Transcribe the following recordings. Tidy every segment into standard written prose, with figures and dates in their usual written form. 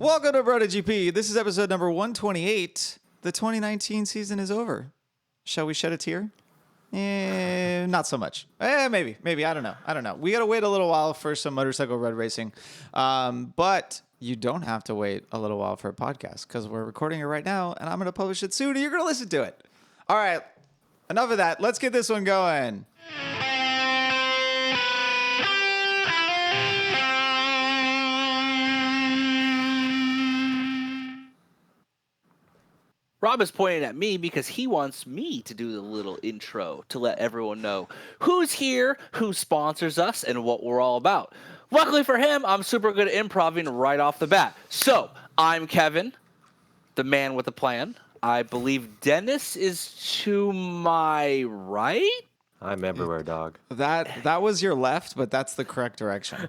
Welcome to BrotoGP. This is episode number 128. The 2019 season is over. Shall we shed a tear? Not so much. Maybe. I don't know. We got to wait a little while for some motorcycle road racing. But you don't have to wait a little while for a podcast because we're recording it right now and I'm going to publish it soon and you're going to listen to it. All right. Enough of that. Let's get this one going. Rob is pointing at me because he wants me to do the little intro to let everyone know who's here, who sponsors us, and what we're all about. Luckily for him, I'm super good at improvising right off the bat. So, I'm Kevin, the man with a plan. I believe Dennis is to my right? I'm everywhere, dog. That was your left, but that's the correct direction.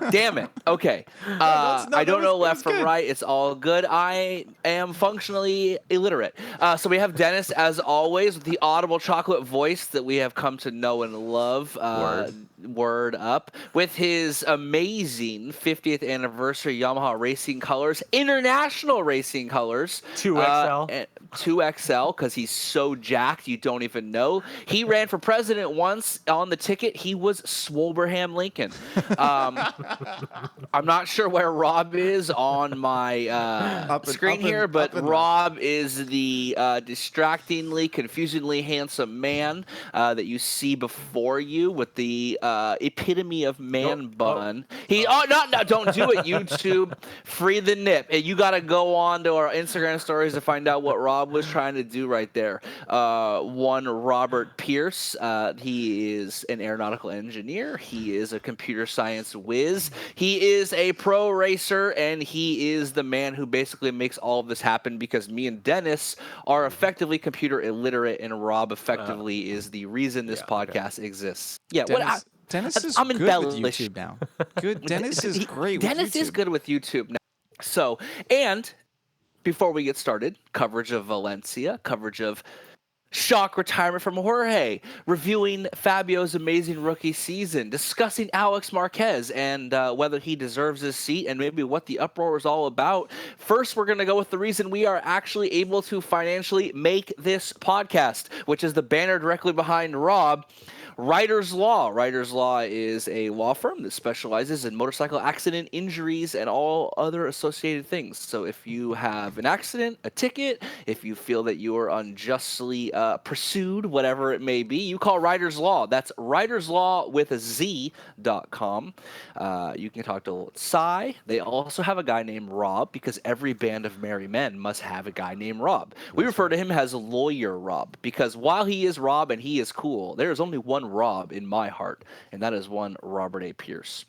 Damn it. Okay. I don't know left from right. It's all good. I am functionally illiterate. So we have Dennis, as always, with the audible chocolate voice that we have come to know and love. Word up. With his amazing 50th anniversary Yamaha racing colors, international racing colors. 2XL. 2XL, because he's so jacked you don't even know. He ran for president once. On the ticket, he was Swolberham Lincoln. I'm not sure where Rob is on my screen here, but Rob is the distractingly, confusingly handsome man that you see before you with the epitome of man bun. Don't do it, YouTube. Free the nip. And you got to go on to our Instagram stories to find out what Rob was trying to do right there. One Robert Pierce. He is an aeronautical engineer. He is a computer science whiz. He is a pro racer, and he is the man who basically makes all of this happen because me and Dennis are effectively computer illiterate, and Rob effectively is the reason this podcast exists. Yeah, Dennis is I'm good with YouTube now. Good. Dennis is great with YouTube. Dennis is good with YouTube now. So, and before we get started, coverage of Valencia, coverage of shock retirement from Jorge, reviewing Fabio's amazing rookie season, discussing Alex Marquez and whether he deserves his seat and maybe what the uproar is all about. First, we're going to go with the reason we are actually able to financially make this podcast, which is the banner directly behind Rob. Writers Law. Writers Law is a law firm that specializes in motorcycle accident injuries and all other associated things. So if you have an accident, a ticket, if you feel that you are unjustly pursued, whatever it may be, you call Writers Law. That's writerslaw.com. You can talk to Cy. They also have a guy named Rob because every band of merry men must have a guy named Rob. We refer to him as Lawyer Rob because while he is Rob and he is cool, there is only one Rob in my heart, and that is one Robert A. Pierce.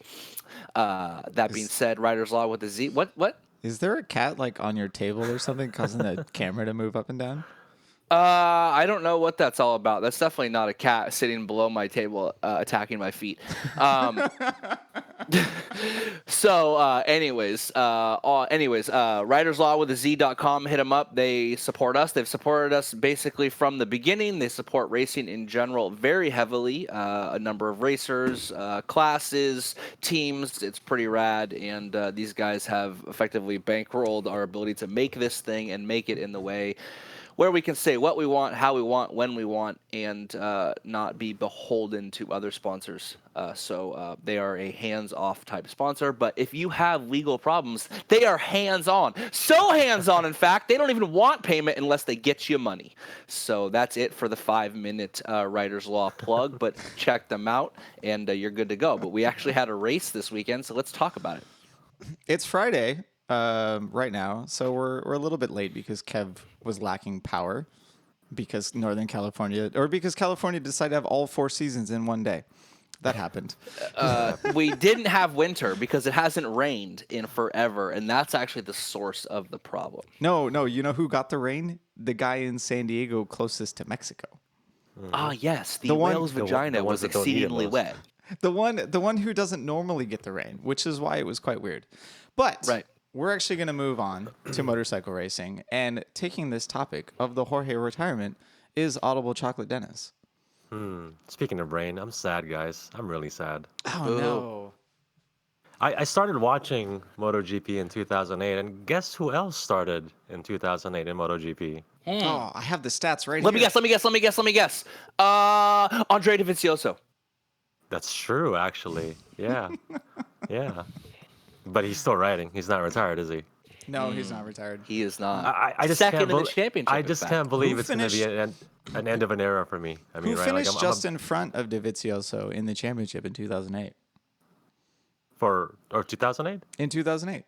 That being said, Writer's Law with a Z. What? Is there a cat like on your table or something causing the camera to move up and down? I don't know what that's all about. That's definitely not a cat sitting below my table attacking my feet. Anyways, writerslaw.com, hit them up. They support us. They've supported us basically from the beginning. They support racing in general very heavily. A number of racers, classes, teams. It's pretty rad. And these guys have effectively bankrolled our ability to make this thing and make it in the way where we can say what we want, how we want, when we want, and not be beholden to other sponsors. So they are a hands-off type sponsor. But if you have legal problems, they are hands-on. So hands-on, in fact, they don't even want payment unless they get you money. So that's it for the 5-minute Writer's Law plug. But check them out, and you're good to go. But we actually had a race this weekend, so let's talk about it. It's Friday right now, so we're a little bit late because Kev was lacking power because California decided to have all 4 seasons in one day. That happened. We didn't have winter because it hasn't rained in forever, and that's actually the source of the problem. No, you know who got the rain? The guy in San Diego closest to Mexico. Ah, yes, the whale's vagina was exceedingly wet. The one who doesn't normally get the rain, which is why it was quite weird. But right. We're actually going to move on to motorcycle racing, and taking this topic of the Jorge retirement is Audible Chocolate Dennis. Speaking of rain, I'm sad, guys. I'm really sad. Oh, no. I started watching MotoGP in 2008, and guess who else started in 2008 in MotoGP? Oh, I have the stats right Let here. me guess. Andre Dovizioso. That's true, actually. Yeah, yeah. But he's still riding. He's not retired, is he? No, he's not retired. He is not. I just Second can't in the believe. championship. I in just fact. can't believe Who it's going to be an end of an era for me. I mean, Who right? finished I'm just in front of Dovizioso in the championship in 2008? or 2008? In 2008,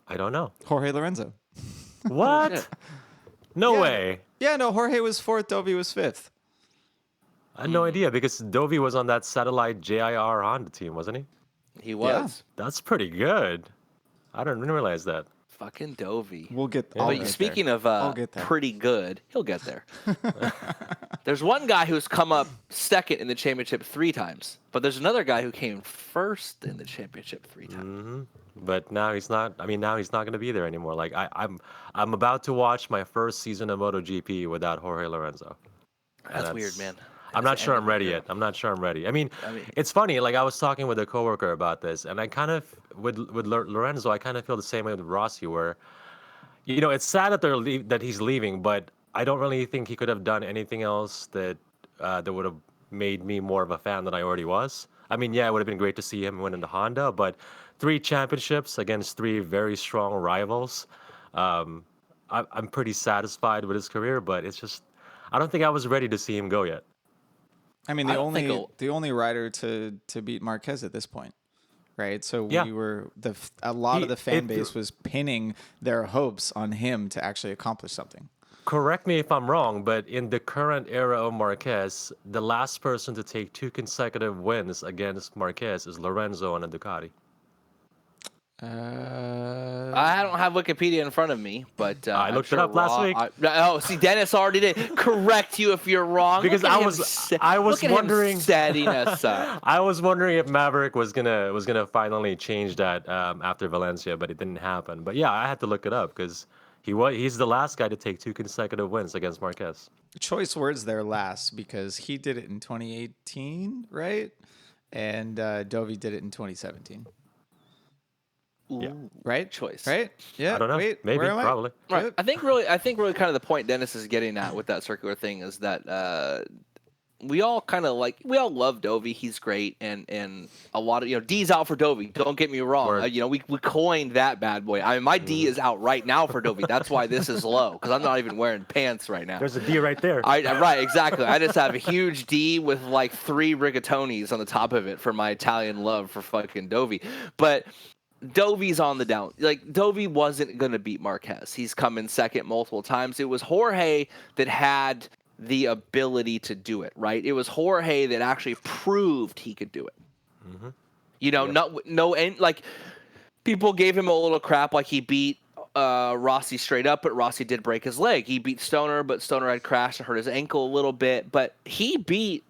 I don't know. Jorge Lorenzo. What? shit. No Yeah. way. Yeah, no, Jorge was fourth, Dovi was fifth. I had no idea because Dovi was on that satellite JIR Honda team, wasn't he? He was. That's pretty good. I didn't realize that. Fucking Dovey. We'll get. Yeah. I'll But get speaking there. of I'll get there. pretty good, he'll get there. There's one guy who's come up second in the championship 3 times, but there's another guy who came first in the championship 3 times. But now he's not. I mean, now he's not going to be there anymore. Like I'm about to watch my first season of MotoGP without Jorge Lorenzo. And That's weird, man. I'm not sure I'm ready yet. I'm not sure I'm ready. I mean, it's funny. Like I was talking with a coworker about this, and I kind of with Lorenzo, I kind of feel the same way with Rossi, where it's sad that that he's leaving, but I don't really think he could have done anything else that would have made me more of a fan than I already was. I mean, yeah, it would have been great to see him win in the Honda, but 3 championships against 3 very strong rivals. I'm pretty satisfied with his career, but it's just I don't think I was ready to see him go yet. I mean, I the don't think only rider to beat Marquez at this point, right? So Yeah. we were a lot of the fan it- base was pinning their hopes on him to actually accomplish something. Correct me if I'm wrong, but in the current era of Marquez, the last person to take 2 consecutive wins against Marquez is Lorenzo on a Ducati. I don't have Wikipedia in front of me, but I I'm looked it sure up last week. See, Dennis already did correct you if you're wrong. Because Look at I him was- I was look at him wondering- setting us up. I was wondering if Maverick was gonna finally change that after Valencia, but it didn't happen. But yeah, I had to look it up because he's the last guy to take 2 consecutive wins against Marquez. Choice words there last because he did it in 2018, right? And Dovi did it in 2017. Ooh, Right? choice. Right? Yeah. I don't know. Wait, Maybe, where am I? probably. Right. Yep. I think really kind of the point Dennis is getting at with that circular thing is that we all love Dovey. He's great, and a lot of D's out for Dovey. Don't get me wrong. Word. We coined that bad boy. I mean, my D is out right now for Dovey. That's why this is low because I'm not even wearing pants right now. There's a D right there. Right, exactly. I just have a huge D with like 3 rigatonis on the top of it for my Italian love for fucking Dovey. But Dovey's on the down. Like, Dovey wasn't going to beat Marquez. He's come in second multiple times. It was Jorge that had the ability to do it, right? It was Jorge that actually proved he could do it. Like, people gave him a little crap, like he beat Rossi straight up, but Rossi did break his leg. He beat Stoner, but Stoner had crashed and hurt his ankle a little bit. But he beat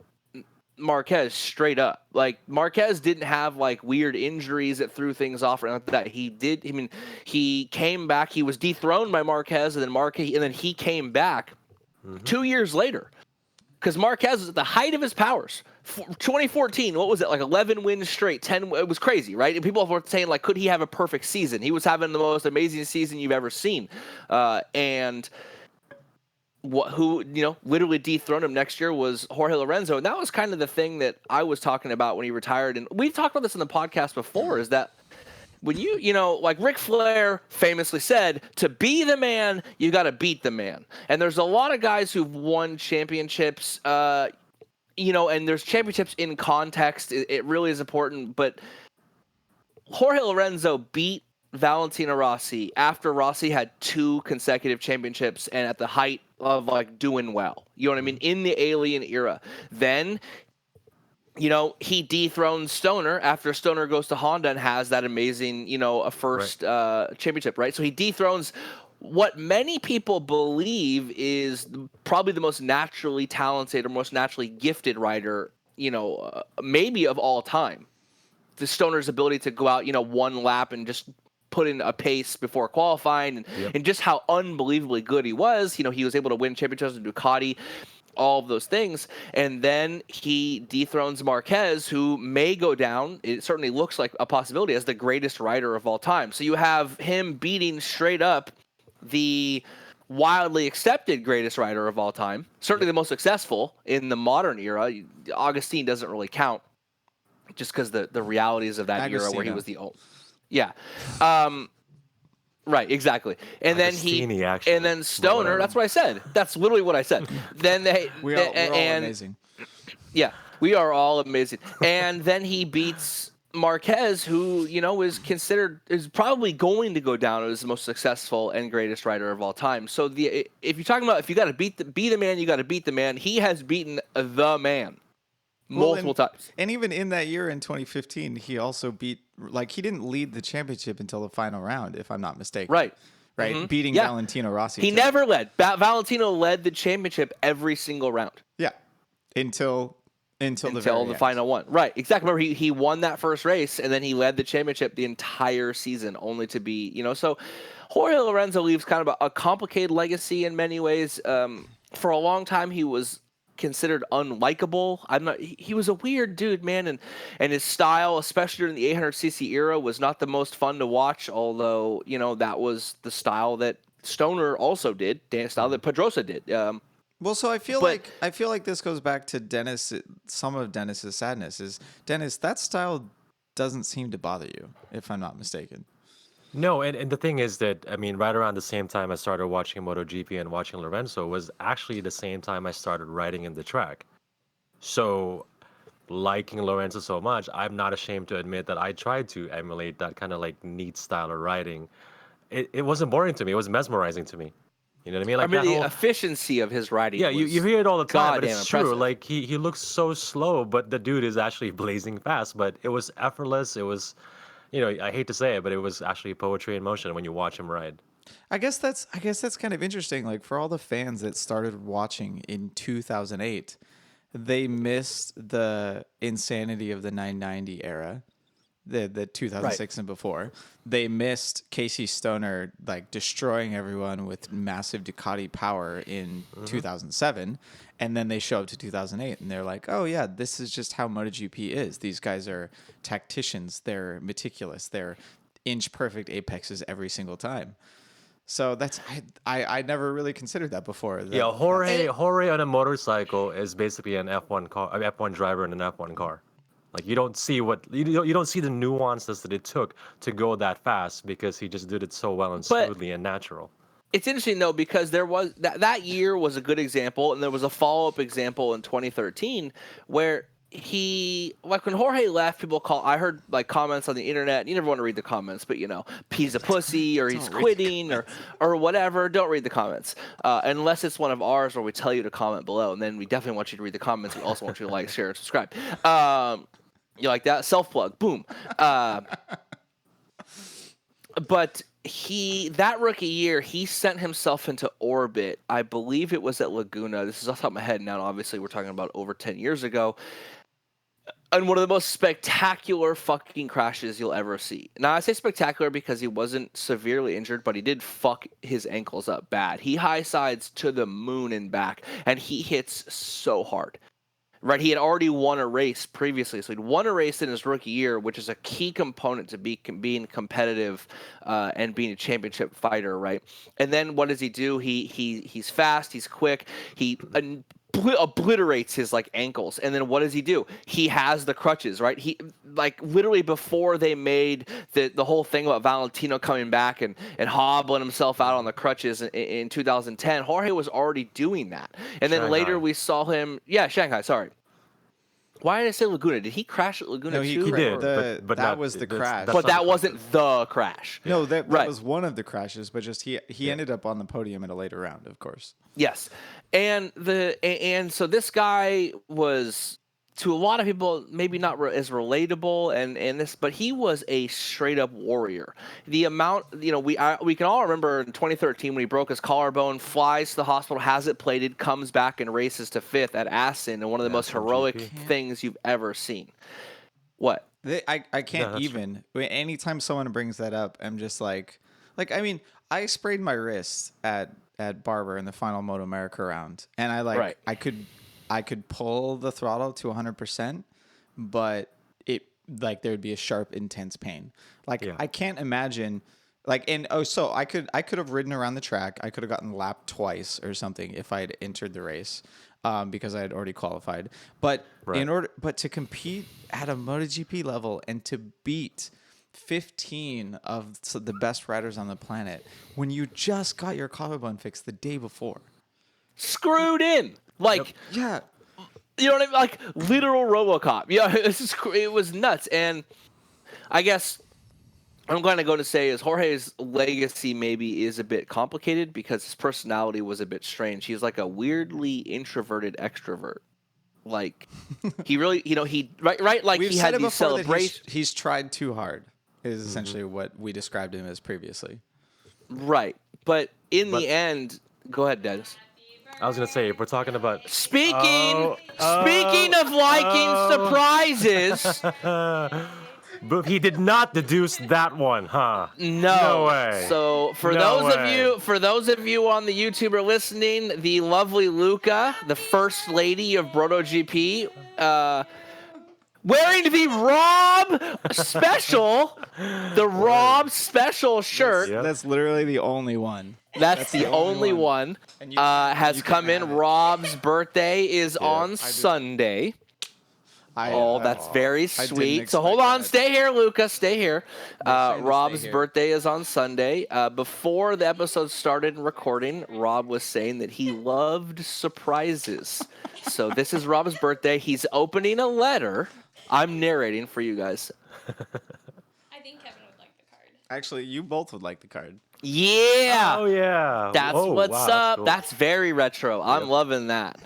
Marquez straight up. Like, Marquez didn't have like weird injuries that threw things off or anything like that. He did. I mean, he came back. He was dethroned by Marquez, and then he came back 2 years later because Marquez was at the height of his powers. 2014, what was it, like 11 wins straight, 10? It was crazy, right? And people were saying, like, could he have a perfect season? He was having the most amazing season you've ever seen, and who literally dethroned him next year was Jorge Lorenzo, and that was kind of the thing that I was talking about when he retired. And we've talked about this in the podcast before, is that when like Ric Flair famously said, to be the man, you got to beat the man. And there's a lot of guys who've won championships, and there's championships in context. It really is important. But Jorge Lorenzo beat Valentino Rossi after Rossi had 2 consecutive championships and at the height of like doing well. You know what I mean? In the Alien era. Then he dethrones Stoner after Stoner goes to Honda and has that amazing, a first championship, right? So he dethrones what many people believe is probably the most naturally talented or most naturally gifted rider, maybe of all time. The Stoner's ability to go out, one lap and just put in a pace before qualifying and just how unbelievably good he was. He was able to win championships with Ducati. all of those things. And then he dethrones Marquez, who may go down. It certainly looks like a possibility as the greatest rider of all time. So you have him beating straight up the wildly accepted greatest rider of all time, certainly the most successful in the modern era. Augustine doesn't really count just because the realities of that era where he was the old. Yeah. Right, exactly. And then and then Stoner, that's what I said. That's literally what I said. Then we're all amazing. Yeah, we are all amazing. And then he beats Marquez, who, is probably going to go down as the most successful and greatest rider of all time. So if you're talking about if you got to be the man, you got to beat the man. He has beaten the man multiple times. And even in that year in 2015, he also beat, he didn't lead the championship until the final round, if I'm not mistaken. Right. Mm-hmm. Beating Valentino Rossi. He never led. Valentino led the championship every single round. Yeah. Until the final one. Right. Exactly. Remember, he won that first race, and then he led the championship the entire season, only to be, so Jorge Lorenzo leaves kind of a complicated legacy in many ways. For a long time, he was considered unlikable. He was a weird dude, man, and his style, especially during the 800cc era, was not the most fun to watch, although, that was the style that Stoner also did, the style that Pedrosa did. Well, so I feel like this goes back to Dennis. Some of Dennis's sadness is, Dennis, that style doesn't seem to bother you, if I'm not mistaken. No, and the thing is that, right around the same time I started watching MotoGP and watching Lorenzo was actually the same time I started riding in the track. So, liking Lorenzo so much, I'm not ashamed to admit that I tried to emulate that kind of neat style of riding. It wasn't boring to me. It was mesmerizing to me. You know what I mean? The efficiency of his riding. Yeah, you hear it all the time, but it's impressive. true. He looks so slow, but the dude is actually blazing fast. But it was effortless. It was, I hate to say it, but it was actually poetry in motion when you watch him ride. I guess that's kind of interesting. For all the fans that started watching in 2008, they missed the insanity of the 990 era. The 2006 and before. They missed Casey Stoner destroying everyone with massive Ducati power in 2007, and then they show up to 2008 and they're like, "Oh yeah, this is just how MotoGP is. These guys are tacticians. They're meticulous. They're inch perfect apexes every single time." So that's I never really considered that before. Jorge on a motorcycle is basically an F1 car, an F1 driver in an F1 car. You don't see you don't see the nuances that it took to go that fast because he just did it so well and smoothly and natural. It's interesting though because there was that year was a good example, and there was a follow-up example in 2013 where when Jorge left, I heard comments on the internet. You never want to read the comments, but he's a pussy or he's quitting or whatever. Don't read the comments unless it's one of ours where we tell you to comment below, and then we definitely want you to read the comments. We also want you to like, share, and subscribe. You like that? Self-plug. Boom. But that rookie year, he sent himself into orbit. I believe it was at Laguna. This is off the top of my head now. Obviously, we're talking about over 10 years ago. And one of the most spectacular fucking crashes you'll ever see. Now, I say spectacular because he wasn't severely injured, but he did fuck his ankles up bad. He high sides to the moon and back, and he hits so hard. Right, he had already won a race previously, so he'd won a race in his rookie year, which is a key component to being competitive and being a championship fighter, right? And then what does he do? He's fast, he's quick, he obliterates his ankles, and then what does he do? He has the crutches, right? He literally before they made the whole thing about Valentino coming back and hobbling himself out on the crutches in 2010, Jorge was already doing that, and then later we saw him. Yeah, Shanghai. Sorry. Why did I say Laguna? Did he crash at Laguna too? He did, but that was the crash. But that wasn't the crash. No, that was one of the crashes, but just he ended up on the podium in a later round, of course. Yes. And so this guy was, to a lot of people, maybe not as relatable but he was a straight up warrior. The amount, we can all remember in 2013 when he broke his collarbone, flies to the hospital, has it plated, comes back and races to 5th at Assen, and one of the most heroic things you've ever seen. What? I can't even. Anytime someone brings that up, I'm just like, Like, I mean, I sprayed my wrist at Barber in the final Moto America round, and I could pull the throttle to 100%, but it like there would be a sharp, intense pain. Like I can't imagine. Like so I could have ridden around the track. I could have gotten lapped twice or something if I had entered the race, because I had already qualified. But but to compete at a MotoGP level and to beat 15 of the best riders on the planet when you just got your collarbone fixed the day before, screwed in, like yeah, you know what I mean? Like literal RoboCop. Yeah, it was nuts. And I guess what I'm going to go to say is Jorge's legacy maybe is a bit complicated because his personality was a bit strange. He's like a weirdly introverted extrovert. Like he really, he right. Like we've he said had it these before celebrations. that he's tried too hard. Is essentially what we described him as previously. Right, but in the end, go ahead, Dennis. I was gonna say, if we're talking about Speaking of liking surprises. But he did not deduce that one, huh? No way. So for No those of you on the YouTube are listening, the lovely Luca, the first lady of BrotoGP, wearing the Rob special shirt. That's literally the only one. That's the only one. Has come in. Rob's birthday is on Sunday. That's very sweet. So hold on. Stay here, Luca. Stay here. Rob's birthday is on Sunday. Before the episode started recording, Rob was saying that he loved surprises. So this is Rob's birthday. He's opening a letter. I'm narrating for you guys. I think Kevin would like the card. Actually, you both would like the card. Yeah. Oh, yeah. That's what's up. That's, cool. That's very retro. I'm loving that.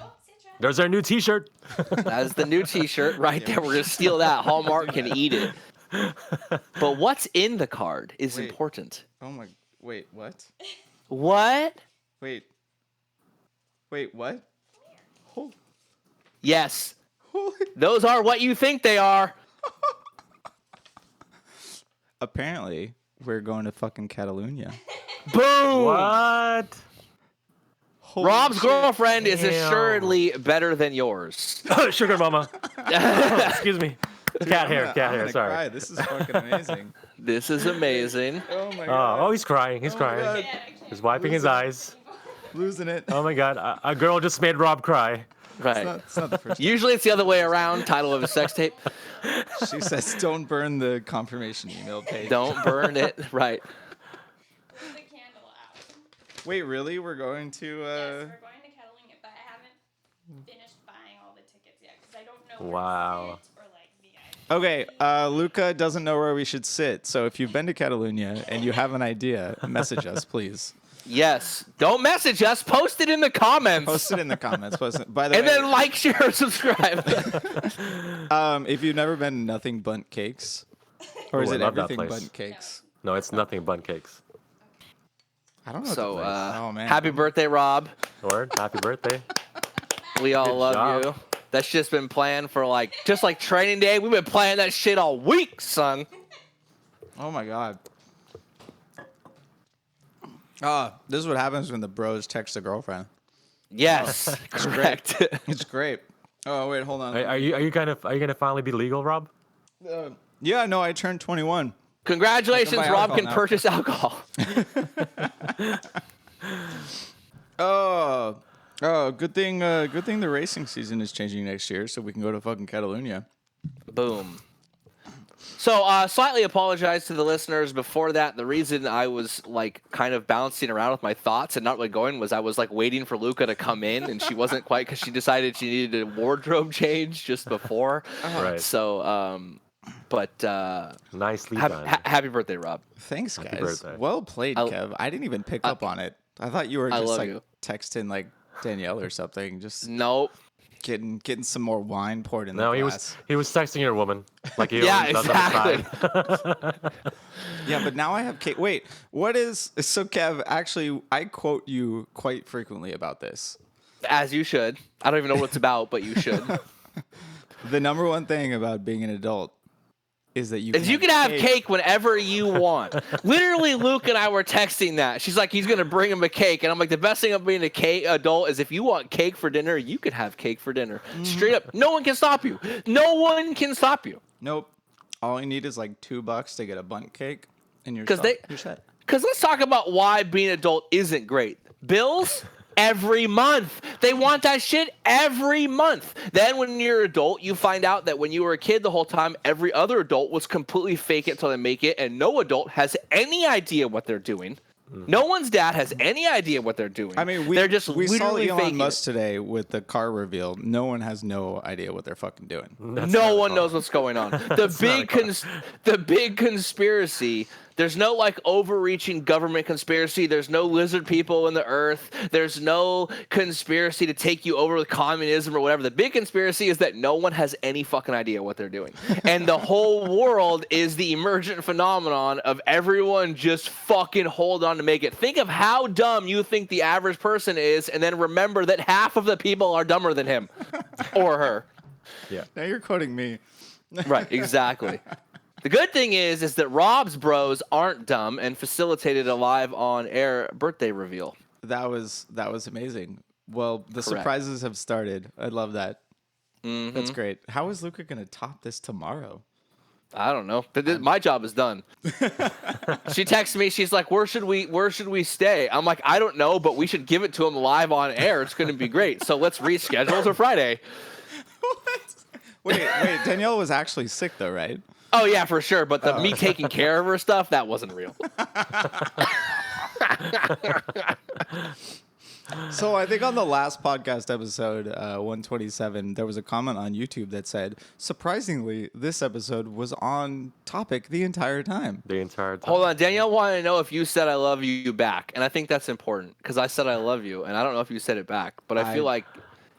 There's our new T-shirt. That's the new T-shirt right there. We're going to steal that. Hallmark can eat it. But what's in the card is important. Oh, my. Wait, what? What? Wait, what? Oh. Yes. Those are what you think they are. Apparently, we're going to fucking Catalonia. Boom! What? Holy Rob's shit. girlfriend is assuredly better than yours. Sugar mama. Excuse me. Cat hair, sorry. Cry. This is fucking amazing. This is amazing. Oh my god. Oh, he's crying. He's crying. He's wiping his eyes. Losing it. Oh my god. A girl just made Rob cry. Right. It's not the first time. Usually it's the other way around. Title of a sex tape. She says, "Don't burn the confirmation email page." Don't burn it. Right. Put the candle out. Wait, really? We're going to? Yes, we're going to Catalunya, but I haven't finished buying all the tickets yet because I don't know where to sit or like VIP. Okay, Luca doesn't know where we should sit. So if you've been to Catalonia and you have an idea, message us, please. Yes. Don't message us. Post it in the comments. Post it in the comments. By the and way, then like, share, subscribe. if you've never been to Nothing Bundt Cakes, or is I it love that Everything place. Bundt Cakes? No, it's nothing but cakes. I don't know. So, oh man, happy birthday, Rob. Word, happy birthday. We all Good love job. you. That's just been planned for just like training day. We've been playing that shit all week, son. Oh my god. This is what happens when the bros text a girlfriend. Yes, correct. It's great. Oh wait, hold on. Are you gonna finally be legal, Rob? Yeah, no, I turned 21. Congratulations, buy Rob alcohol can now. purchase alcohol. Good thing the racing season is changing next year, so we can go to fucking Catalonia. Boom. So, slightly apologize to the listeners. Before that, the reason I was kind of bouncing around with my thoughts and not really going was I was waiting for Luca to come in, and she wasn't quite because she decided she needed a wardrobe change just before. Right. So, Nicely done. happy birthday, Rob. Thanks, guys. birthday. Well played, Kev. I didn't even pick up on it. I thought you were I just love you. texting Danielle or something, just Nope. getting some more wine poured in No, the he glass. was texting your woman like he Yeah, always does on the side. Yeah, but now I have Kate. Wait, what is so, Kev? Actually, I quote you quite frequently about this. As you should. I don't even know what it's about, but you should. The number one thing about being an adult is that you can have cake whenever you want. Literally, Luke and I were texting that. She's like, he's going to bring him a cake. And I'm like, the best thing of being a cake adult is if you want cake for dinner, you can have cake for dinner. Straight up. No one can stop you. No one can stop you. Nope. All you need is like $2 to get a bundt cake and you're set. Because let's talk about why being an adult isn't great. Bills? Every month. They want that shit every month. Then when you're an adult, you find out that when you were a kid the whole time, every other adult was completely fake it till they make it, and no adult has any idea what they're doing. No one's dad has any idea what they're doing. I mean, they're just we saw literally Elon faking Musk it. today with the car reveal. No one has no idea what they're fucking doing. No one knows what's going on. The big conspiracy. There's no like overreaching government conspiracy. There's no lizard people in the earth. There's no conspiracy to take you over with communism or whatever. The big conspiracy is that no one has any fucking idea what they're doing. And the whole world is the emergent phenomenon of everyone just fucking hold on to make it. Think of how dumb you think the average person is, and then remember that half of the people are dumber than him or her. Yeah. Now you're quoting me. Right, exactly. The good thing is that Rob's bros aren't dumb and facilitated a live on air birthday reveal. That was amazing. Well, the surprises have started. I love that. Mm-hmm. That's great. How is Luca going to top this tomorrow? I don't know. My job is done. She texts me. She's like, "Where should we stay?" I'm like, "I don't know, but we should give it to him live on air. It's going to be great. So let's reschedule to Friday." What? Wait. Danielle was actually sick though, right? Oh yeah, for sure. But me taking care of her stuff, that wasn't real. So I think on the last podcast episode, 127, there was a comment on YouTube that said, surprisingly, this episode was on topic the entire time. Hold on, Danielle wanted to know if you said I love you back, and I think that's important because I said I love you, and I don't know if you said it back, but I feel like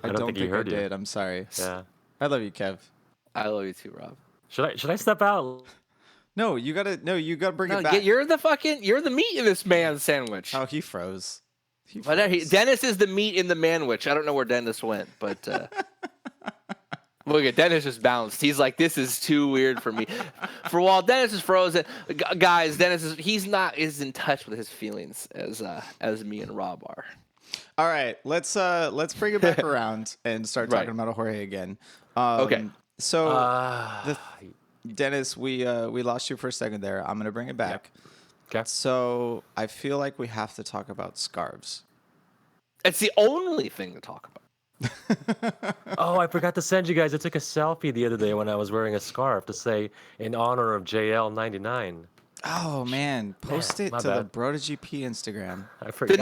I don't think I did. I'm sorry. Yeah. I love you, Kev. I love you too, Rob. Should I step out? No, you gotta bring it back. You're the meat in this man's sandwich. Oh, he froze. Dennis is the meat in the manwich. I don't know where Dennis went, but look at Dennis just bounced. He's like, this is too weird for me. For while Dennis is frozen, guys, he's not as in touch with his feelings as me and Rob are. All right, let's bring it back around and start talking about Jorge again. Okay. So, Dennis, we lost you for a second there. I'm gonna bring it back. Yeah. Okay. So I feel like we have to talk about scarves. It's the only thing to talk about. Oh, I forgot to send you guys. I took a selfie the other day when I was wearing a scarf to say in honor of JL99. Oh man, post it to the BrotoGP Instagram. I forgot. The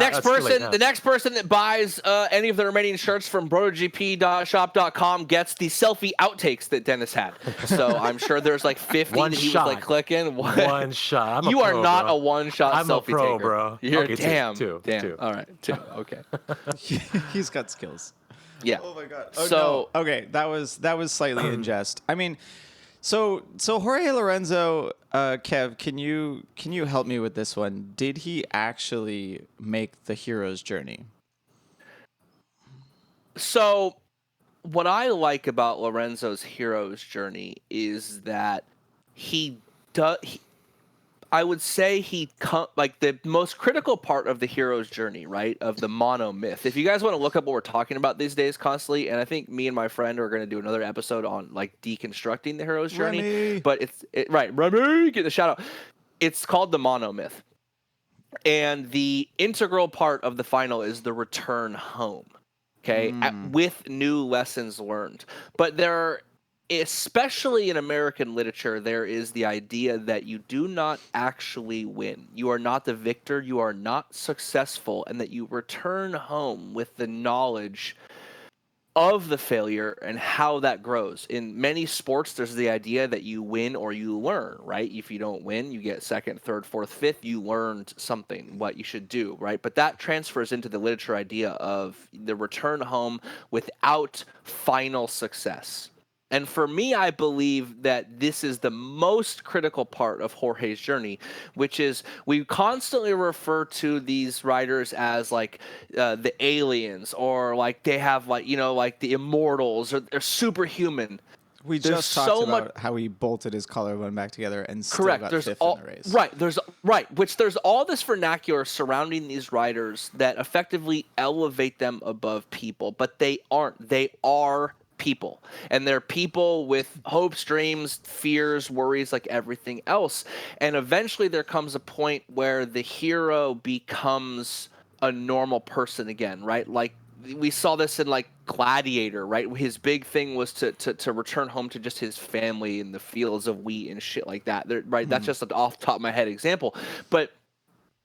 next person that buys any of the remaining shirts from BrotoGP.shop.com gets the selfie outtakes that Dennis had. So I'm sure there's like 50 one that he shot. was like clicking. One shot. You are not a one-shot selfie taker. I'm a pro, bro. You're okay, damn. Two. All right, two. Okay. He's got skills. Yeah. Oh my god. Oh, so no. Okay, that was slightly in jest. I mean, so Jorge Lorenzo, Kev, can you help me with this one? Did he actually make the hero's journey? So, what I like about Lorenzo's hero's journey is that I would say like the most critical part of the hero's journey, right? Of the mono myth. If you guys want to look up what we're talking about these days constantly, and I think me and my friend are going to do another episode on like deconstructing the hero's journey. Remy. But Remy, get the shout out. It's called the mono myth. And the integral part of the final is the return home. Okay. With new lessons learned. But especially in American literature, there is the idea that you do not actually win. You are not the victor. You are not successful, and that you return home with the knowledge of the failure and how that grows. In many sports, there's the idea that you win or you learn, right? If you don't win, you get second, third, fourth, fifth. You learned something, what you should do, right? But that transfers into the literature idea of the return home without final success. And for me, I believe that this is the most critical part of Jorge's journey, which is we constantly refer to these riders as like the aliens, or like they have like, like the immortals, or they're superhuman. We There's just talked so about much. how he bolted his collarbone back together and still Correct. got There's fifth all in the race. Which there's all this vernacular surrounding these riders that effectively elevate them above people, but they aren't. They are people, and they're people with hopes, dreams, fears, worries, like everything else. And eventually, there comes a point where the hero becomes a normal person again, right? Like we saw this in like Gladiator, right? His big thing was to return home to just his family in the fields of wheat and shit like that. Right? That's just an off the top of my head example. But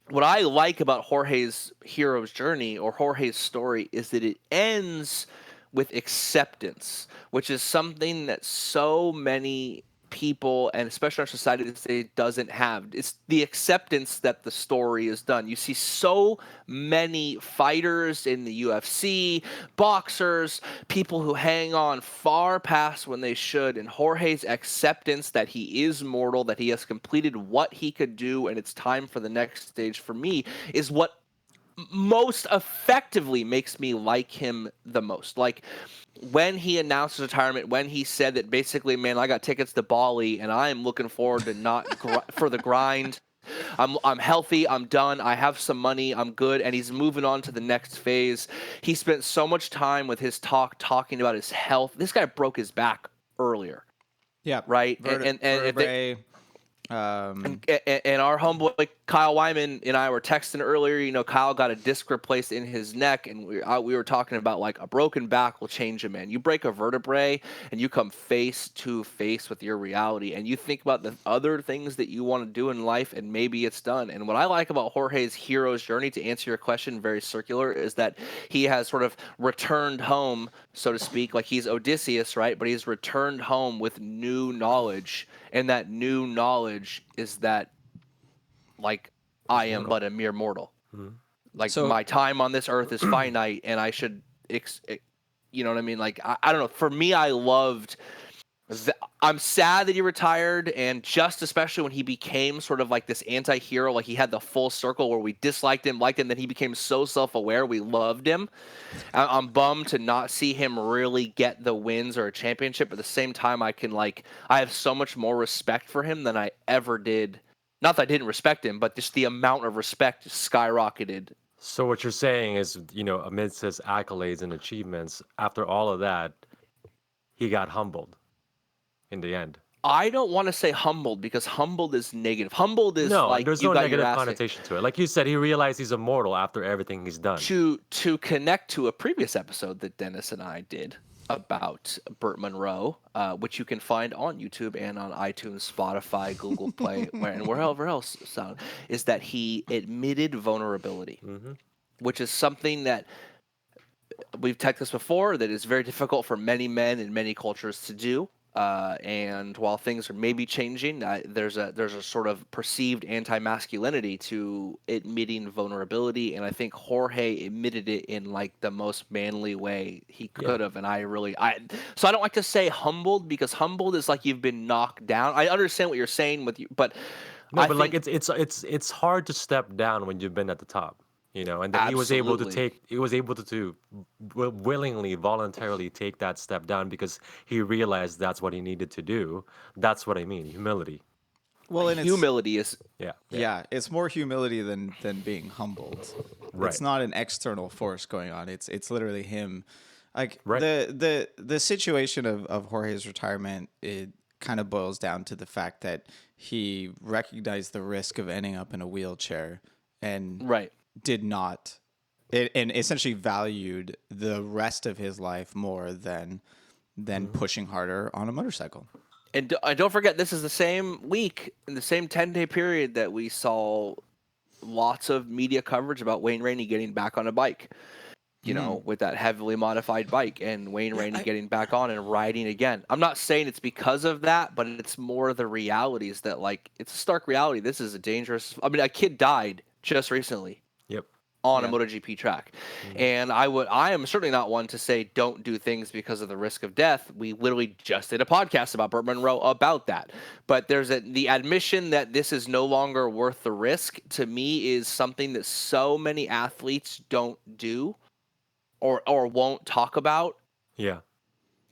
what I like about Jorge's hero's journey or Jorge's story is that it ends with acceptance, which is something that so many people and especially our society today doesn't have. It's the acceptance that the story is done. You see so many fighters in the UFC, boxers, people who hang on far past when they should, and Jorge's acceptance that he is mortal, that he has completed what he could do and it's time for the next stage for me is what most effectively makes me like him the most. Like when he announced his retirement, when he said that basically, man, I got tickets to Bali and I am looking forward to not for the grind. I'm healthy. I'm done. I have some money. I'm good. And he's moving on to the next phase. He spent so much time with his talking about his health. This guy broke his back earlier. Yeah. Right. Vertebrae. And our homeboy Kyle Wyman and I were texting earlier. You know, Kyle got a disc replaced in his neck, and we were talking about like a broken back will change a man. You break a vertebrae, and you come face to face with your reality, and you think about the other things that you want to do in life, and maybe it's done. And what I like about Jorge's hero's journey, to answer your question, very circular, is that he has sort of returned home, so to speak, like he's Odysseus, right? But he's returned home with new knowledge. And that new knowledge is that, like, I am but a mere mortal. Mhm. Like, So- my time on this earth is finite, and I should, you know what I mean? Like, I don't know. For me, I loved. I'm sad that he retired, and just especially when he became sort of like this anti-hero, like he had the full circle where we disliked him, liked him, then he became so self-aware, we loved him. I'm bummed to not see him really get the wins or a championship. At the same time, I have so much more respect for him than I ever did. Not that I didn't respect him, but just the amount of respect skyrocketed. So what you're saying is, amidst his accolades and achievements, after all of that, he got humbled in the end. I don't want to say humbled because humbled is negative. Humbled is No, like there's you no got your negative ass kicked. connotation to it. Like you said, he realized he's immortal after everything he's done. To connect to a previous episode that Dennis and I did about Burt Monroe, which you can find on YouTube and on iTunes, Spotify, Google Play, and wherever else sound, is that he admitted vulnerability, which is something that we've texted this before that is very difficult for many men in many cultures to do. And while things are maybe changing, there's a sort of perceived anti-masculinity to admitting vulnerability, and I think Jorge admitted it in like the most manly way he could have. And so I don't like to say humbled because humbled is like you've been knocked down. I understand what you're saying with you, but No, I but think, like it's hard to step down when you've been at the top, and then he was able to willingly, voluntarily take that step down because he realized that's what he needed to do. That's what I mean, humility. Well, and humility is yeah, it's more humility than being humbled. Right. It's not an external force going on. It's literally him. Like Right. the situation of Jorge's retirement, it kind of boils down to the fact that he recognized the risk of ending up in a wheelchair and did not, and essentially valued the rest of his life more than pushing harder on a motorcycle. And don't forget, this is the same week, in the same 10-day period that we saw lots of media coverage about Wayne Rainey getting back on a bike, with that heavily modified bike, and Wayne Rainey getting back on and riding again. I'm not saying it's because of that, but it's more the realities that, like, it's a stark reality. This is a dangerous... I mean, a kid died just recently. Yep. On a MotoGP track. And I am certainly not one to say don't do things because of the risk of death. We literally just did a podcast about Burt Monroe about that. But there's the admission that this is no longer worth the risk, to me, is something that so many athletes don't do or won't talk about. Yeah.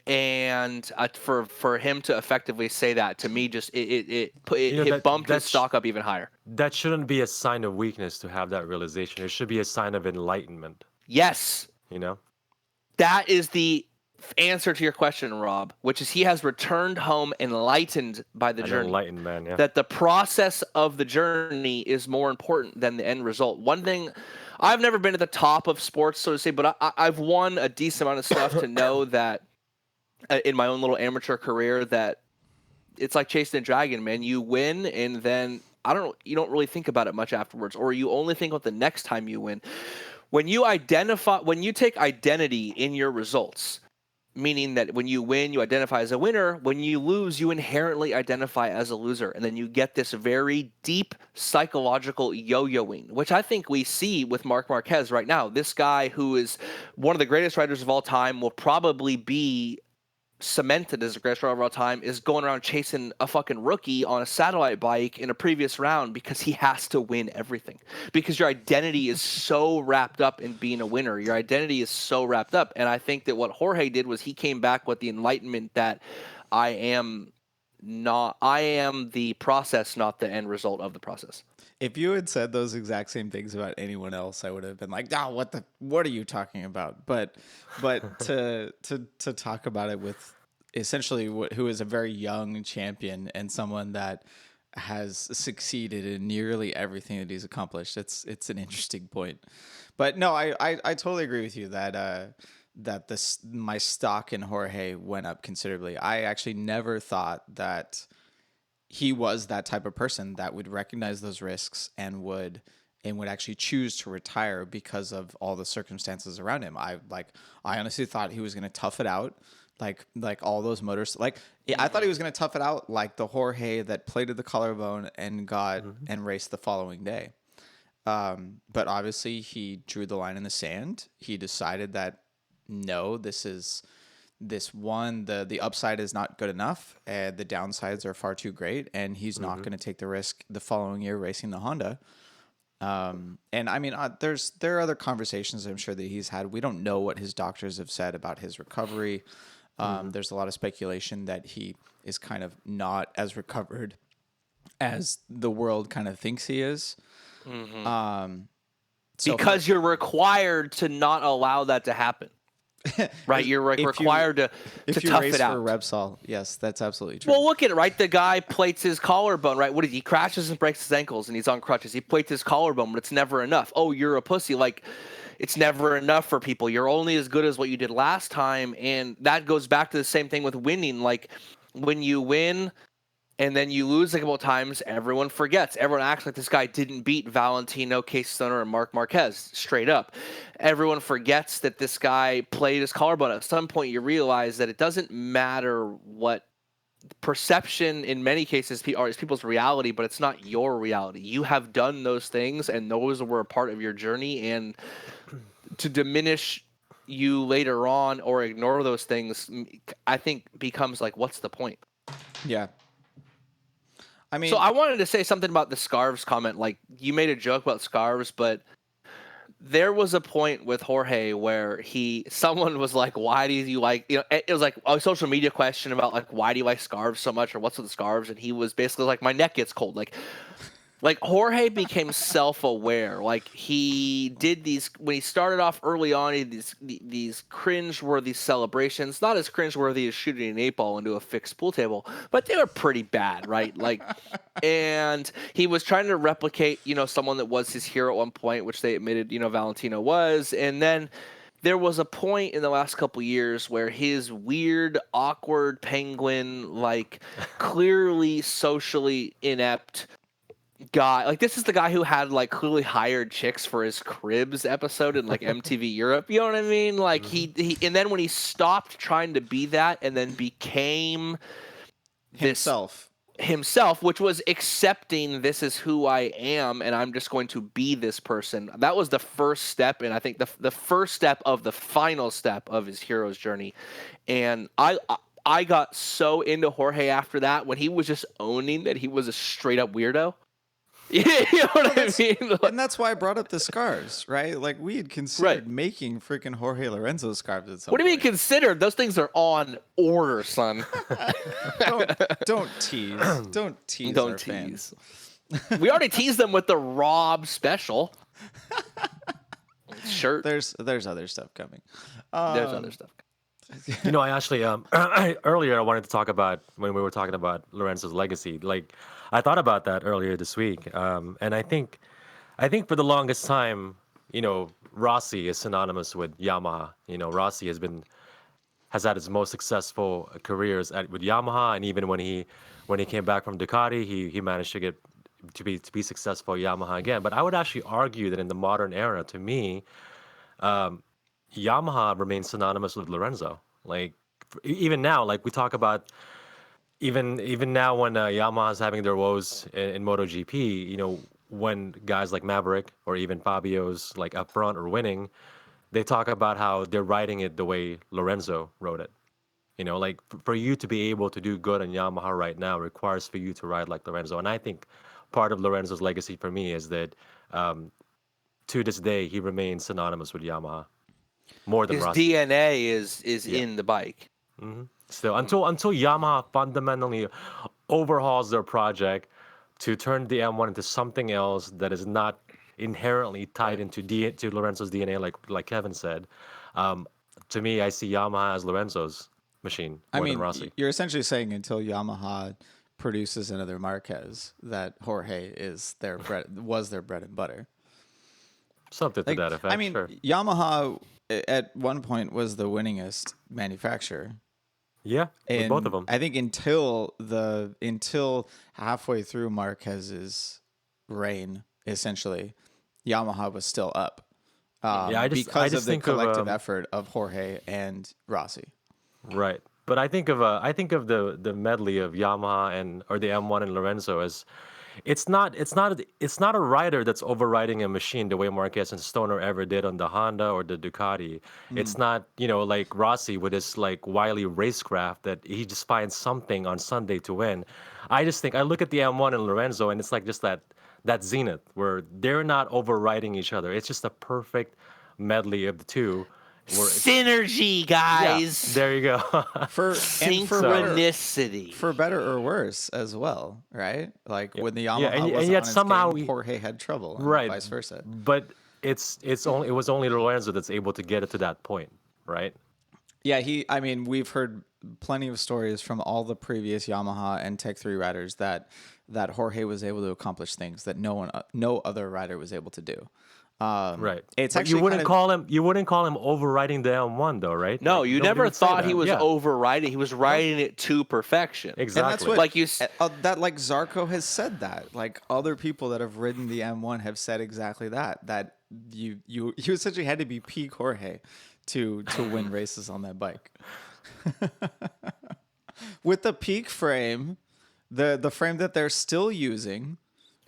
And for him to effectively say that to me, just it that bumped his that's stock up even higher. that shouldn't be a sign of weakness to have that realization. It should be a sign of enlightenment. Yes, that is the answer to your question, Rob, which is he has returned home enlightened by the journey. Enlightened man, yeah. That the process of the journey is more important than the end result. One thing, I've never been at the top of sports, so to say, but I've won a decent amount of stuff to know that in my own little amateur career that it's like chasing a dragon, man. You win, and then you don't really think about it much afterwards, or you only think about the next time you win. When you take identity in your results, meaning that when you win, you identify as a winner. When you lose, you inherently identify as a loser. And then you get this very deep psychological yo-yoing, which I think we see with Marc Marquez right now. This guy who is one of the greatest riders of all time will probably be cemented as the greatest rider of all time, is going around chasing a fucking rookie on a satellite bike in a previous round because he has to win everything. Because your identity is so wrapped up in being a winner. Your identity is so wrapped up. And I think that what Jorge did was he came back with the enlightenment that I am the process, not the end result of the process. If you had said those exact same things about anyone else, I would have been like, "Oh, what are you talking about?" But to talk about it with essentially who is a very young champion and someone that has succeeded in nearly everything that he's accomplished, it's an interesting point. But no, I totally agree with you that my stock in Jorge went up considerably. I actually never thought that he was that type of person that would recognize those risks and would actually choose to retire because of all the circumstances around him. I honestly thought he was going to tough it out, like all those motors. I thought he was going to tough it out like the Jorge that plated the collarbone and got and raced the following day. But obviously he drew the line in the sand. He decided that no, the upside is not good enough, and the downsides are far too great, and he's not going to take the risk the following year racing the Honda. And I mean, there are other conversations I'm sure that he's had. We don't know what his doctors have said about his recovery. There's a lot of speculation that he is kind of not as recovered as the world kind of thinks he is. Because you're required to not allow that to happen. Right, you're required to tough race it out. For Repsol, yes, that's absolutely true. Well, look at it, right? The guy plates his collarbone, right? What did he crashes and breaks his ankles, and he's on crutches. He plates his collarbone, but it's never enough. Oh, you're a pussy. Like, it's never enough for people. You're only as good as what you did last time, and that goes back to the same thing with winning. Like, when you win and then you lose a couple of times, everyone forgets. Everyone acts like this guy didn't beat Valentino, Casey Stoner, and Marc Marquez straight up. Everyone forgets that this guy played his collarbone. At some point, you realize that it doesn't matter what perception in many cases is people's reality, but it's not your reality. You have done those things, and those were a part of your journey. And to diminish you later on or ignore those things, I think becomes like, what's the point? Yeah. I mean, so I wanted to say something about the scarves comment. Like, you made a joke about scarves, but there was a point with Jorge where someone was like, why do you like, it was like a social media question about like, why do you like scarves so much, or what's with the scarves? And he was basically like, my neck gets cold. Like Jorge became self-aware. Like, he did these when he started off early on. He did these cringe-worthy celebrations, not as cringe-worthy as shooting an 8-ball into a fixed pool table, but they were pretty bad, right? Like, and he was trying to replicate, someone that was his hero at one point, which they admitted, Valentino was, and then there was a point in the last couple years where his weird, awkward penguin, like clearly socially inept guy, like, this is the guy who had like clearly hired chicks for his Cribs episode in like MTV Europe, you know what I mean? Like, he and then when he stopped trying to be that and then became himself, which was accepting this is who I am and I'm just going to be this person. That was the first step, and I think the first step of the final step of his hero's journey. And I got so into Jorge after that, when he was just owning that he was a straight up weirdo. You know what I mean? And that's why I brought up the scarves, right? Like we had considered making freaking Jorge Lorenzo scarves at some What do you mean point. considered? Those things are on order, son. Don't tease. Don't tease Don't our tease. fans. We already teased them with the Rob special shirt. There's other stuff coming. There's other stuff. You know, I actually earlier I wanted to talk about when we were talking about Lorenzo's legacy. Like, I thought about that earlier this week, and I think for the longest time, you know, Rossi is synonymous with Yamaha. You know, Rossi has had his most successful careers with Yamaha, and even when he came back from Ducati, he managed to get to be successful at Yamaha again. But I would actually argue that in the modern era, to me, Yamaha remains synonymous with Lorenzo. Like even now, like we talk about, even now when Yamaha's having their woes in MotoGP, you know, when guys like Maverick or even Fabio's like up front or winning, they talk about how they're riding it the way Lorenzo rode it. You know, like for you to be able to do good on Yamaha right now requires for you to ride like Lorenzo. And I think part of Lorenzo's legacy for me is that to this day he remains synonymous with Yamaha more than His Rossi. DNA is in the bike. Still, until Yamaha fundamentally overhauls their project to turn the M1 into something else that is not inherently tied into to Lorenzo's DNA, like Kevin said. To me, I see Yamaha as Lorenzo's machine more than Rossi. You're essentially saying until Yamaha produces another Marquez, that Jorge was their bread and butter. Something to that effect. I mean, sure. Yamaha at one point was the winningest manufacturer. Yeah, with both of them. I think until halfway through Marquez's reign, essentially, Yamaha was still up. Because of the collective effort of Jorge and Rossi. Right, but I think of the medley of Yamaha or the M1 and Lorenzo as it's not a rider that's overriding a machine the way Marquez and Stoner ever did on the Honda or the Ducati. It's not, you know, like Rossi with his like wily racecraft that he just finds something on Sunday to win. I just think I look at the M1 and Lorenzo and it's like just that zenith where they're not overriding each other. It's just a perfect medley of the two. Synergy, guys. Yeah, there you go. Synchronicity. For better or worse as well, right? Like when the Yamaha and wasn't yet on its somehow game, Jorge had trouble, and right, vice versa. But it was only Lorenzo that's able to get it to that point, right? Yeah, we've heard plenty of stories from all the previous Yamaha and Tech 3 riders that Jorge was able to accomplish things that no other rider was able to do. Right. It's but actually you wouldn't call him overriding the M1 though, right? No, Like, you nobody never would say thought that. he was overriding. He was riding it to perfection. Exactly. And that's what, Like you that like Zarco has said that. Like other people that have ridden the M1 have said exactly that. That you essentially had to be peak Jorge to win races on that bike. With the peak frame, the frame that they're still using.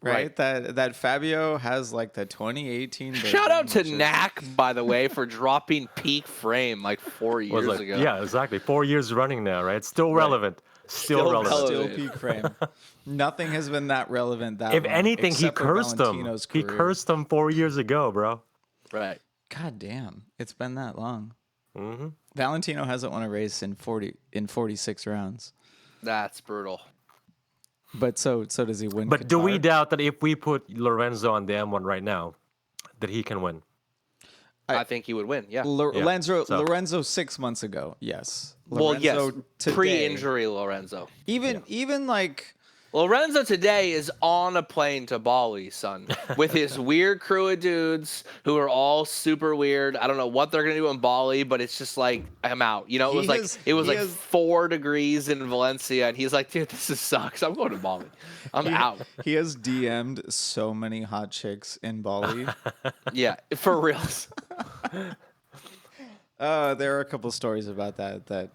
Right, that Fabio has like the 2018. Shout out to Knack, by the way, for dropping peak frame like 4 years ago. Yeah, exactly. 4 years running now, right? Still relevant. Still relevant. Still peak frame. Nothing has been that relevant that If long, anything, he except for cursed him. Valentino's He career. cursed him 4 years ago, bro. Right. God damn, it's been that long. Mm-hmm. Valentino hasn't won a race in 46 rounds. That's brutal. But so does he win? But do we Qatar? doubt that if we put Lorenzo on the M1 right now, that he can win? I think he would win. Yeah. Lorenzo 6 months ago, yes. Well, yes. Lorenzo today, Pre-injury Lorenzo. Even like Lorenzo today is on a plane to Bali, son, with his weird crew of dudes who are all super weird. I don't know what they're gonna do in Bali, but it's just like I'm out. You know, it was like 4 degrees in Valencia, and he's like, dude, this sucks. I'm going to Bali. I'm out. he has DM'd so many hot chicks in Bali. Yeah, for reals. There are a couple stories about that.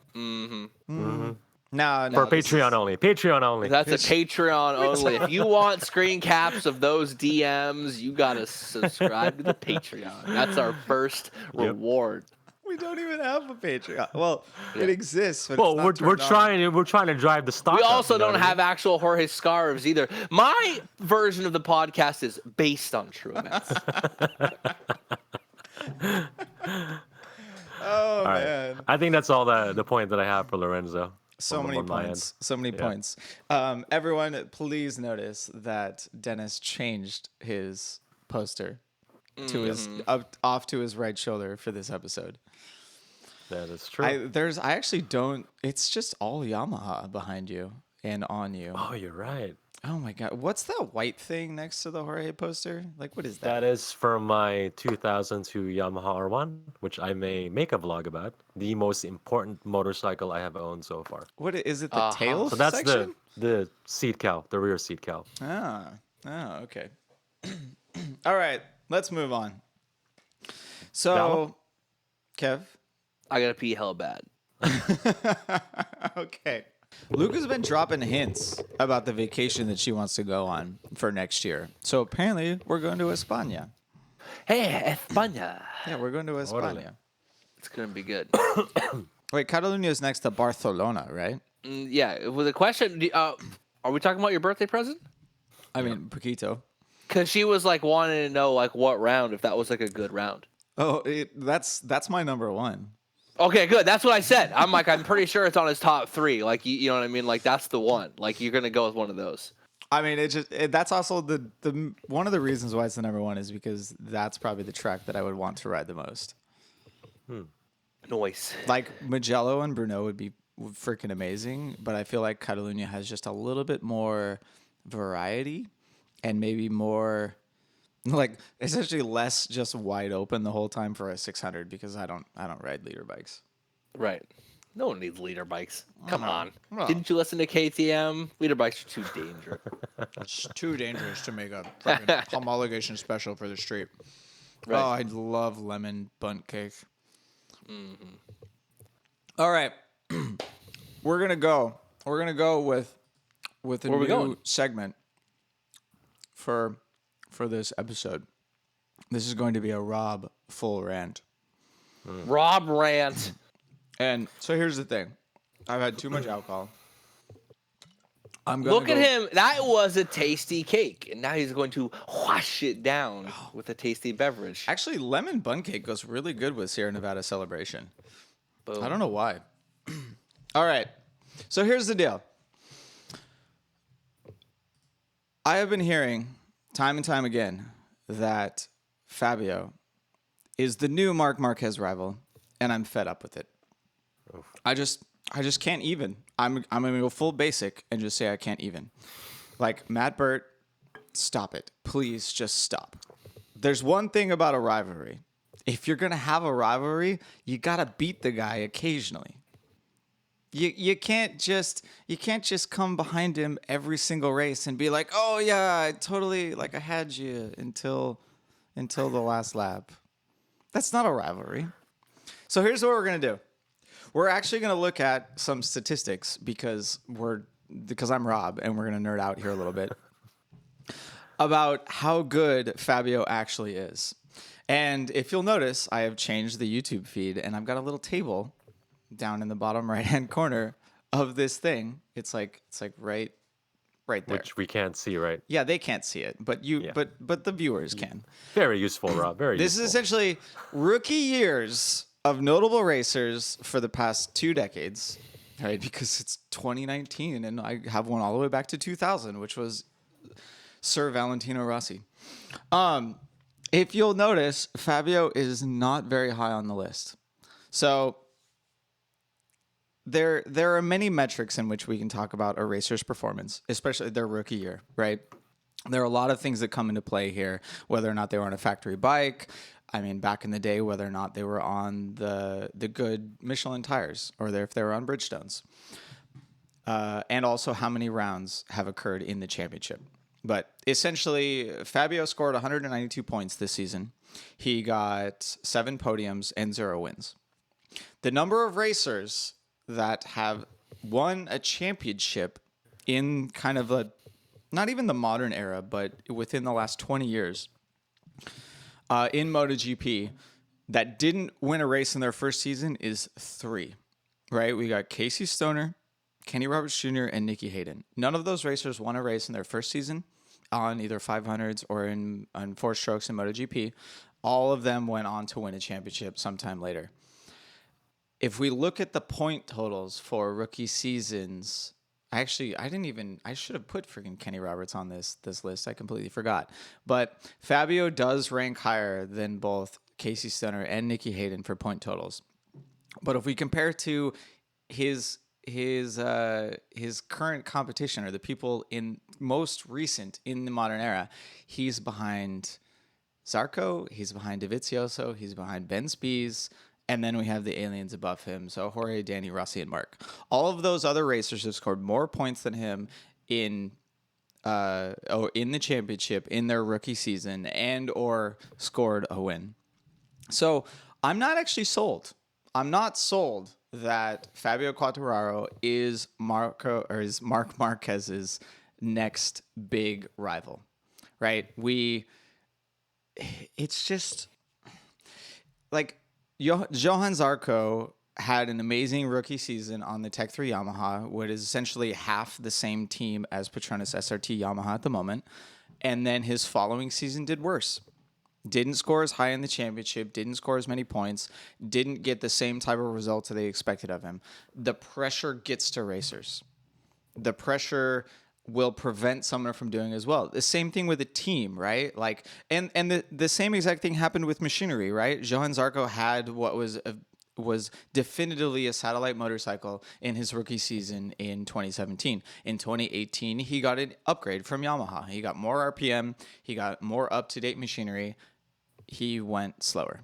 No, For Patreon only. Patreon only. That's a Patreon only. If you want screen caps of those DMs, you gotta subscribe to the Patreon. That's our first reward. We don't even have a Patreon. Well, it exists, but Well, it's not we're turned on. trying to drive the stock. We up, also you know don't what I have mean? actual Jorge scarves either. My version of the podcast is based on true events. Oh All right. man. I think that's all the point that I have for Lorenzo. So on many my end. points. So many Yeah. points. Everyone, please notice that Dennis changed his poster to his off to his right shoulder for this episode. That is true. I actually don't. It's just all Yamaha behind you and on you. Oh, you're right. Oh my god, what's that white thing next to the Jorge poster? Like, what is that? That is from my 2002 Yamaha R1, which I may make a vlog about. The most important motorcycle I have owned so far. What is it? The tail So that's section? the seat cowl, the rear seat cowl. Oh, okay. All right, let's move on. So, Kev. I gotta pee hell bad. Okay. Luca's been dropping hints about the vacation that she wants to go on for next year. So apparently, we're going to España. Hey, España. Yeah, we're going to España. It's gonna be good. Wait, Catalunya is next to Barcelona, right? Yeah. With a question, are we talking about your birthday present? I mean, Paquito. Because she was like wanting to know like what round, if that was like a good round. Oh, that's my number one. Okay, good. That's what I said. I'm like, I'm pretty sure it's on his top 3. Like, you know what I mean? Like, that's the one. Like, you're gonna go with one of those. I mean, that's also the one of the reasons why it's the number one is because that's probably the track that I would want to ride the most. Noise. Like Mugello and Brno would be freaking amazing, but I feel like Catalunya has just a little bit more variety and maybe more like essentially less just wide open the whole time for a 600 because I don't ride leader bikes. Right. No one needs leader bikes. Come on. Well. Didn't you listen to KTM? Leader bikes are too dangerous. It's too dangerous to make a freaking homologation special for the street. Right. Oh, I love lemon bunt cake. All right, we're gonna go. We're gonna go with a Where are we new going? segment for this episode. This is going to be a Rob full rant. Rob Rant. And so here's the thing: I've had too much alcohol. I'm gonna Look at go- him. That was a tasty cake. And now he's going to wash it down with a tasty beverage. Actually, lemon bun cake goes really good with Sierra Nevada Celebration. Boom. I don't know why. All right. So here's the deal. I have been hearing time and time again that Fabio is the new Marc Marquez rival, and I'm fed up with it. I just can't even. I'm gonna go full basic and just say I can't even. Like Matt Burt, stop it. Please just stop. There's one thing about a rivalry. If you're gonna have a rivalry, you gotta beat the guy occasionally. You can't just come behind him every single race and be like, oh yeah, I totally like I had you until the last lap. That's not a rivalry. So here's what we're gonna do. We're actually gonna look at some statistics because I'm Rob and we're gonna nerd out here a little bit about how good Fabio actually is. And if you'll notice, I have changed the YouTube feed and I've got a little table down in the bottom right-hand corner of this thing. It's like right there. Which we can't see, right? Yeah, they can't see it, but but the viewers can. Very useful, Rob. Very This useful. is essentially rookie years of notable racers for the past 2 decades, right? Because it's 2019 and I have one all the way back to 2000, which was Sir Valentino Rossi. If you'll notice, Fabio is not very high on the list. So there are many metrics in which we can talk about a racer's performance, especially their rookie year, right? There are a lot of things that come into play here, whether or not they were on a factory bike. I mean, back in the day, whether or not they were on the good Michelin tires or if they were on Bridgestones. And also how many rounds have occurred in the championship. But essentially, Fabio scored 192 points this season. He got 7 podiums and 0 wins. The number of racers that have won a championship in kind of not even the modern era, but within the last 20 years in MotoGP, that didn't win a race in their first season is 3, right? We got Casey Stoner, Kenny Roberts Jr., and Nicky Hayden. None of those racers won a race in their first season on either 500s or on 4 strokes in MotoGP. All of them went on to win a championship sometime later. If we look at the point totals for rookie seasons, I should have put freaking Kenny Roberts on this list. I completely forgot. But Fabio does rank higher than both Casey Stoner and Nicky Hayden for point totals. But if we compare to his current competition, or the people in most recent in the modern era, he's behind Zarco, he's behind Dovizioso, he's behind Ben Spies, and then we have the aliens above him. So Jorge, Danny, Rossi, and Mark. All of those other racers have scored more points than him in the championship in their rookie season, and or scored a win. So I'm not actually sold. I'm not sold that Fabio Quartararo is Marc Marquez's next big rival, right? It's just like Johan Zarco had an amazing rookie season on the Tech 3 Yamaha, what is essentially half the same team as Petronas SRT Yamaha at the moment. And then his following season did worse. Didn't score as high in the championship, didn't score as many points, didn't get the same type of results that they expected of him. The pressure gets to racers. The pressure will prevent someone from doing as well. The same thing with a team, right? Like, and the same exact thing happened with machinery, right? Johan Zarco had what was definitively a satellite motorcycle in his rookie season in 2017. In 2018, he got an upgrade from Yamaha. He got more RPM. He got more up-to-date machinery. He went slower.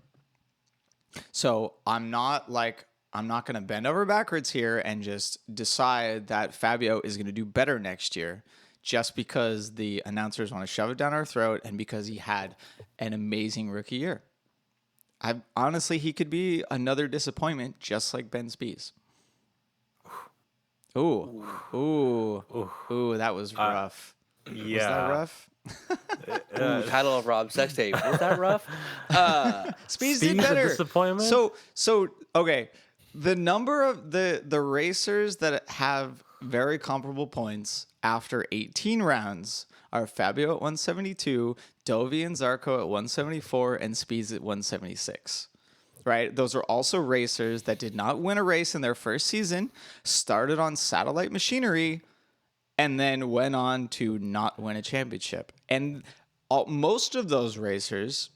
So I'm not going to bend over backwards here and just decide that Fabio is going to do better next year just because the announcers want to shove it down our throat and because he had an amazing rookie year. Honestly, he could be another disappointment, just like Ben Spies. Ooh, that was rough. Yeah. Was that rough? Title of Rob's sex tape. Was that rough? Spies Spies did a better. disappointment? So okay. The number of the racers that have very comparable points after 18 rounds are Fabio at 172, Dovi and Zarco at 174, and Spies at 176. Right? Those are also racers that did not win a race in their first season, started on satellite machinery, and then went on to not win a championship. And most of those racers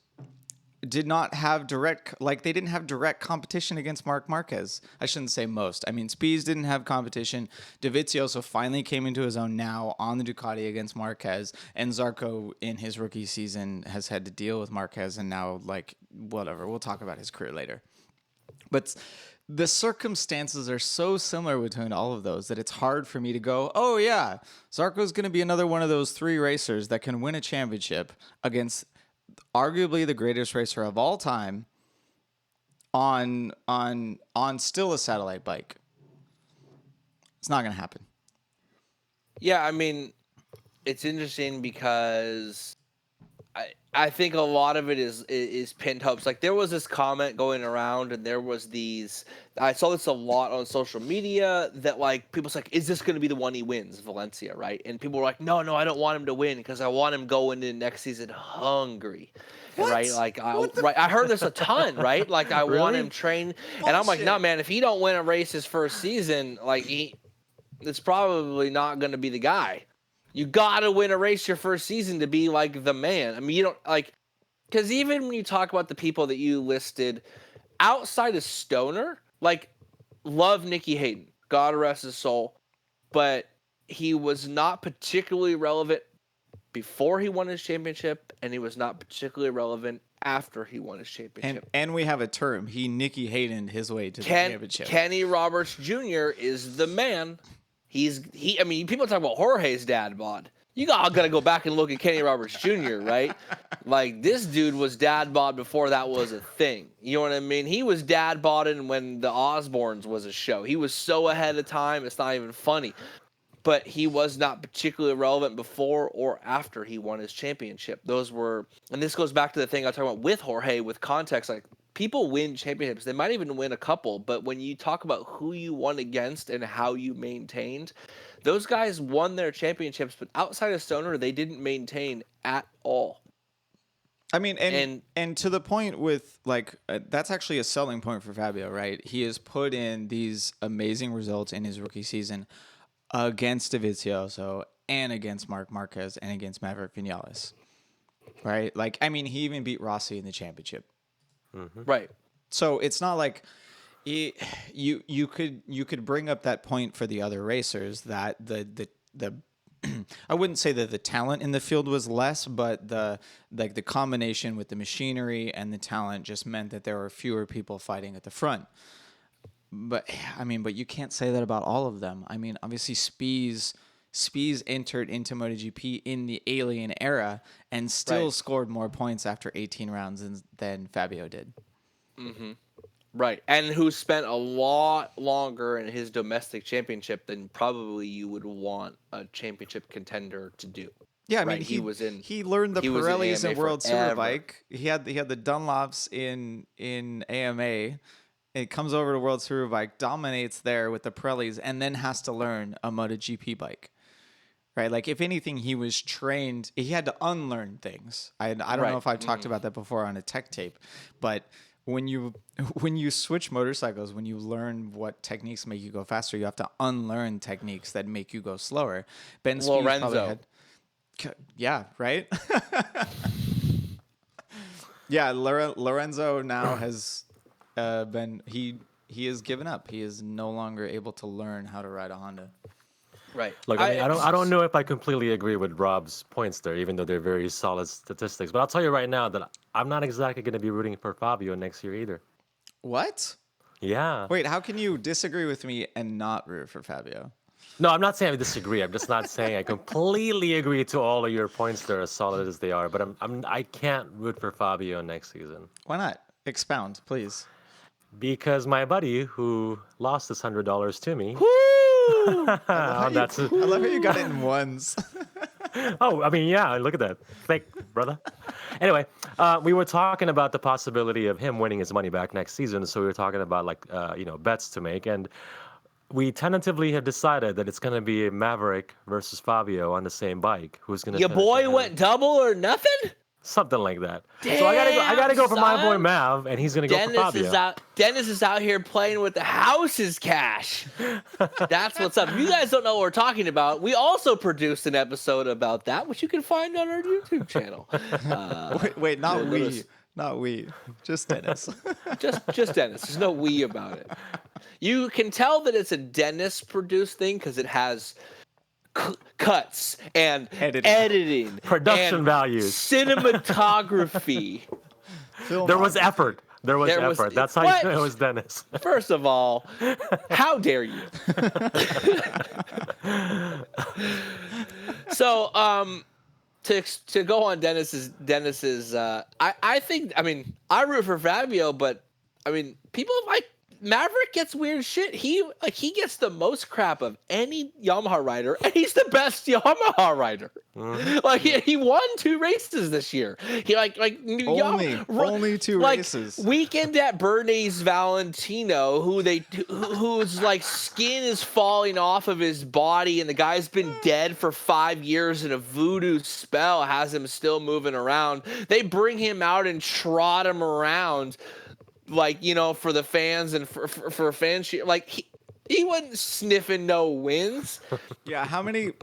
did not have they didn't have direct competition against Marc Marquez. I shouldn't say most. I mean, Spies didn't have competition. Dovizioso finally came into his own now on the Ducati against Marquez, and Zarco in his rookie season has had to deal with Marquez, and now, whatever. We'll talk about his career later. But the circumstances are so similar between all of those that it's hard for me to go, oh yeah, Zarco's going to be another one of those 3 racers that can win a championship against arguably the greatest racer of all time on still a satellite bike. It's not going to happen. Yeah, I mean, it's interesting because I think a lot of it is pinned hopes. Like, there was this comment going around, and there was I saw this a lot on social media that, like, people's like, is this going to be the one he wins, Valencia, right? And people were like, no, I don't want him to win because I want him going into next season hungry. What? Right? Like, I heard this a ton, right? Like, I want him trained. And I'm like, no, man, if he don't win a race his first season, like, it's probably not going to be the guy. You got to win a race your first season to be, like, the man. I mean, you don't, like, because even when you talk about the people that you listed outside of Stoner, like, love Nicky Hayden, God rest his soul, but he was not particularly relevant before he won his championship, and he was not particularly relevant after he won his championship. And we have a term. He Nicky Hayden his way to the championship. Kenny Roberts Jr. is the man. I mean, people talk about Jorge's dad bod. You got to go back and look at Kenny Roberts Jr., right? Like, this dude was dad bod before that was a thing. You know what I mean? He was dad bodding when the Osbournes was a show. He was so ahead of time, it's not even funny. But he was not particularly relevant before or after he won his championship. And this goes back to the thing I was talking about with Jorge, with context. Like, people win championships. They might even win a couple, but when you talk about who you won against and how you maintained, those guys won their championships, but outside of Stoner, they didn't maintain at all. I mean, and to the point with like that's actually a selling point for Fabio, right? He has put in these amazing results in his rookie season against Dovizioso and against Marc Marquez and against Maverick Vinales, right? Like, I mean, he even beat Rossi in the championship, Right? so it's not like you could bring up that point for the other racers that the I wouldn't say that the talent in the field was less, but the combination with the machinery and the talent just meant that there were fewer people fighting at the front. But I mean, but you can't say that about all of them. I mean, obviously Spies entered into MotoGP in the Alien era and still scored more points after 18 rounds than Fabio did. Right, and who spent a lot longer in his domestic championship than probably you would want a championship contender to do. Yeah, I Right, mean, he learned the he was in Pirellis AMA and World forever. Superbike. He had the Dunlops in AMA. It comes over to World Superbike, dominates there with the Pirellis, and then has to learn a MotoGP bike. Right, like if anything, he was trained. He had to unlearn things. I don't know if I've talked about that before on a tech tape, but when you switch motorcycles, when you learn what techniques make you go faster, you have to unlearn techniques that make you go slower. Ben Spies probably Lorenzo. had, yeah, right. Yeah, Lorenzo now has been he has given up. He is no longer able to learn how to ride a Honda. Right. Look, I mean, I don't know if I completely agree with Rob's points there, even though they're very solid statistics. But I'll tell you right now that I'm not exactly going to be rooting for Fabio next year either. What? Yeah. Wait, how can you disagree with me and not root for Fabio? No, I'm not saying I disagree. I'm just not saying I completely agree to all of your points. They're as solid as they are. But I can't root for Fabio next season. Why not? Expound, please. Because my buddy who lost this $100 to me. I love how you got it in ones. Oh, I mean, yeah, look at that. Fake, brother. Anyway, we were talking about the possibility of him winning his money back next season. So we were talking about bets to make. And we tentatively have decided that it's going to be Maverick versus Fabio on the same bike. Who's going to Your boy went double or nothing? Something like that. So I gotta go for my boy Mav, and he's gonna go for Fabio. Dennis is out here playing with the house's cash. That's what's up. If you guys don't know what we're talking about, we also produced an episode about that, which you can find on our YouTube channel. Wait, not we, just Dennis. just Dennis. There's no we about it. You can tell that it's a Dennis produced thing because it has cuts and editing production and values, cinematography. There was effort. There was effort. That's how you know it was Dennis. First of all, how dare you? So, to go on Dennis's, I think, I mean, I root for Fabio, but I mean, people like Maverick gets weird shit. He gets the most crap of any Yamaha rider, and he's the best Yamaha rider. Mm-hmm. Like he won 2 races this year. He only 2 races. Weekend at Bernie's Valentino, whose like skin is falling off of his body, and the guy's been dead for 5 years, and a voodoo spell has him still moving around. They bring him out and trot him around. Like, for the fans and for fans, like he wasn't sniffing no wins. Yeah, how many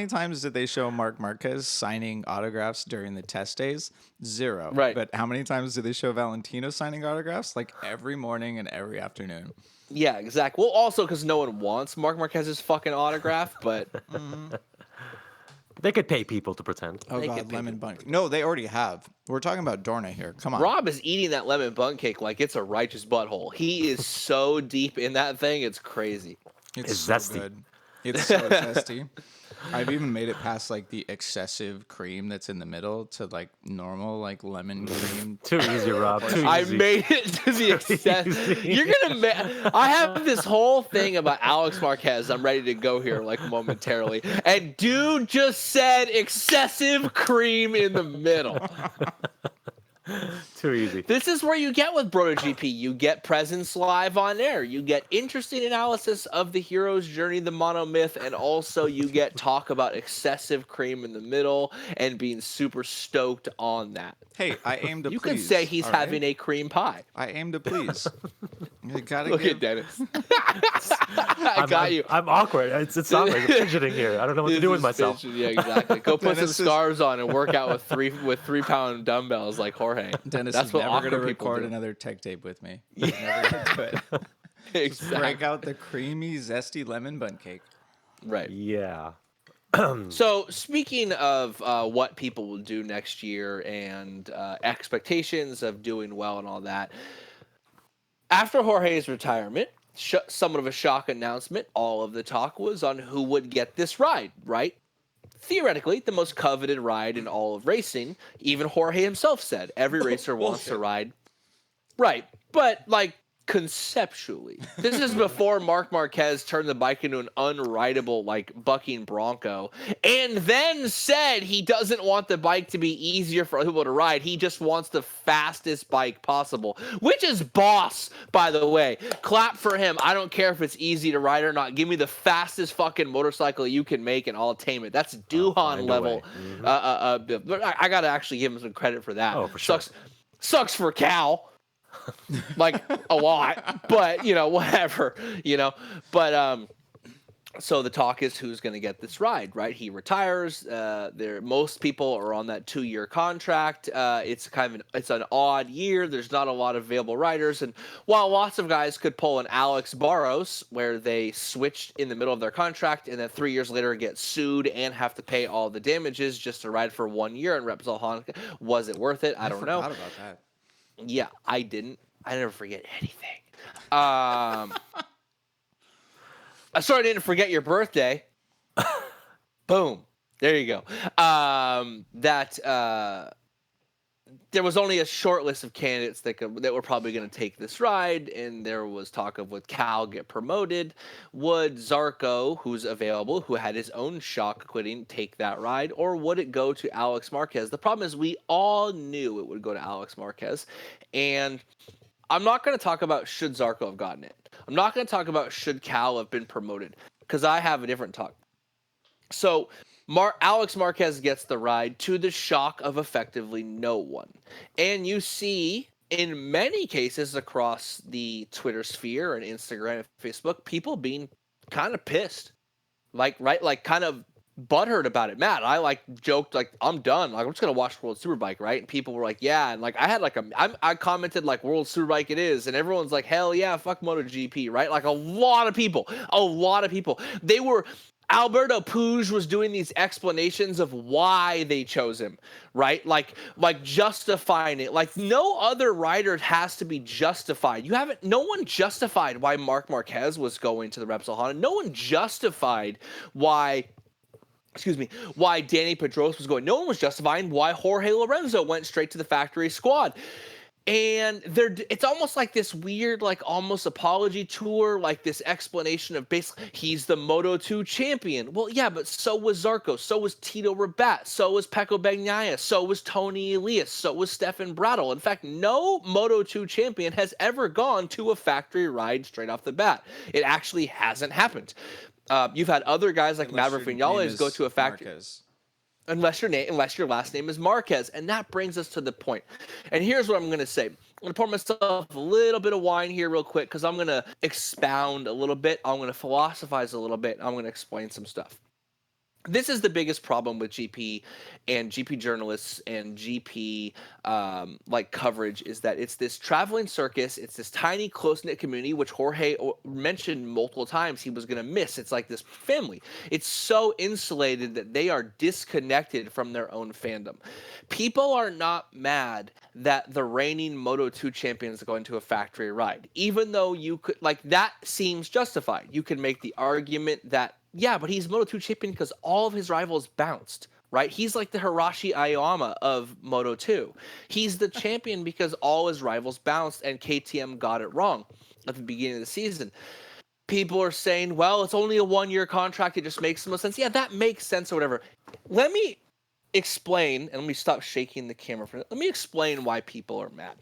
times did they show Marc Marquez signing autographs during the test days? 0. Right. But how many times did they show Valentino signing autographs? Like every morning and every afternoon. Yeah, exactly. Well, also because no one wants Marc Marquez's fucking autograph, but they could pay people to pretend. Oh God, lemon bun. No, they already have. We're talking about Dorna here. Come on. Rob is eating that lemon bun cake like it's a righteous butthole. He is so deep in that thing, it's crazy. It's so zesty. Good. It's so zesty. I've even made it past like the excessive cream that's in the middle to like normal like lemon cream. Too easy, Rob. Too easy. I made it to the excess. You're gonna. I have this whole thing about Alex Marquez. I'm ready to go here like momentarily, and dude just said excessive cream in the middle. Too easy. This is where you get with BrotoGP. You get presence live on air. You get interesting analysis of the hero's journey, the monomyth, and also you get talk about excessive cream in the middle and being super stoked on that. Hey, I aim to You please. could say he's all right? having a cream pie. I aim to please. You gotta Look give... at Dennis. I got you. I'm awkward. It's awkward. I'm fidgeting here. I don't know what to do with myself. Yeah, exactly. Go put some Dennis is- scarves on and work out with 3-pound dumbbells like Jorge. Dennis That's is what never going to awkward people record do. another tech tape with me. He's never going to do it. Exactly. Break out the creamy, zesty lemon bun cake. Right. Yeah. So speaking of what people will do next year and expectations of doing well and all that, after Jorge's retirement, somewhat of a shock announcement, all of the talk was on who would get this ride, right? Theoretically, the most coveted ride in all of racing. Even Jorge himself said every racer wants to ride. Right. But, like, conceptually, this is before Marc Marquez turned the bike into an unrideable, like, bucking bronco, and then said he doesn't want the bike to be easier for people to ride. He just wants the fastest bike possible, which is boss, by the way. Clap for him. I don't care if it's easy to ride or not. Give me the fastest fucking motorcycle you can make and I'll tame it. That's Duhan level. I got to actually give him some credit for that. Oh, for sure. Sucks for Cal. Like a lot, but whatever, but so the talk is who's going to get this ride, right? He retires. Most people are on that 2-year contract. It's it's an odd year. There's not a lot of available riders, and while lots of guys could pull an Alex Barros where they switched in the middle of their contract and then 3 years later get sued and have to pay all the damages just to ride for 1 year in Repsol Honda, was it worth it? I don't know. Forgot about that. Yeah, I didn't. I never forget anything. I'm sorry I didn't forget your birthday. Boom. There you go. There was only a short list of candidates that were probably going to take this ride, and there was talk of would Cal get promoted? Would Zarco, who's available, who had his own shock quitting, take that ride? Or would it go to Alex Marquez? The problem is we all knew it would go to Alex Marquez, and I'm not going to talk about should Zarco have gotten it. I'm not going to talk about should Cal have been promoted, because I have a different talk. So Alex Marquez gets the ride to the shock of effectively no one. And you see in many cases across the Twitter sphere and Instagram and Facebook, people being kind of pissed. Like kind of butthurt about it. Matt, I joked I'm done. I'm just gonna watch World Superbike, right? And people were like, yeah, and I had I commented World Superbike it is, and everyone's like, hell yeah, fuck MotoGP, right? A lot of people. They were. Alberto Puig was doing these explanations of why they chose him, right? Like justifying it. No other rider has to be justified. No one justified why Marc Marquez was going to the Repsol Honda. No one justified why Danny Pedrosa was going. No one was justifying why Jorge Lorenzo went straight to the factory squad. And it's almost like this weird, almost apology tour, this explanation of basically he's the Moto2 champion. Well, yeah, but so was Zarco, so was Tito Rabat, so was Pecco Bagnaia, so was Tony Elias, so was Stefan Bradl. In fact, no Moto2 champion has ever gone to a factory ride straight off the bat. It actually hasn't happened. You've had other guys like Maverick Vinales go to a factory. Marquez. Unless your last name is Marquez. And that brings us to the point. And here's what I'm going to say. I'm going to pour myself a little bit of wine here real quick because I'm going to expound a little bit. I'm going to philosophize a little bit. I'm going to explain some stuff. This is the biggest problem with GP and GP journalists and GP coverage is that it's this traveling circus. It's this tiny, close-knit community, which Jorge mentioned multiple times he was going to miss. It's like this family. It's so insulated that they are disconnected from their own fandom. People are not mad that the reigning Moto2 champion is going to a factory ride, even though you could, that seems justified. You can make the argument that, yeah, but he's Moto2 champion because all of his rivals bounced, right? He's like the Hiroshi Aoyama of Moto2. He's the champion because all his rivals bounced and KTM got it wrong at the beginning of the season. People are saying, well, it's only a 1-year contract. It just makes the most sense. Yeah, that makes sense or whatever. Let me explain, and let me stop shaking the camera for let me explain why people are mad.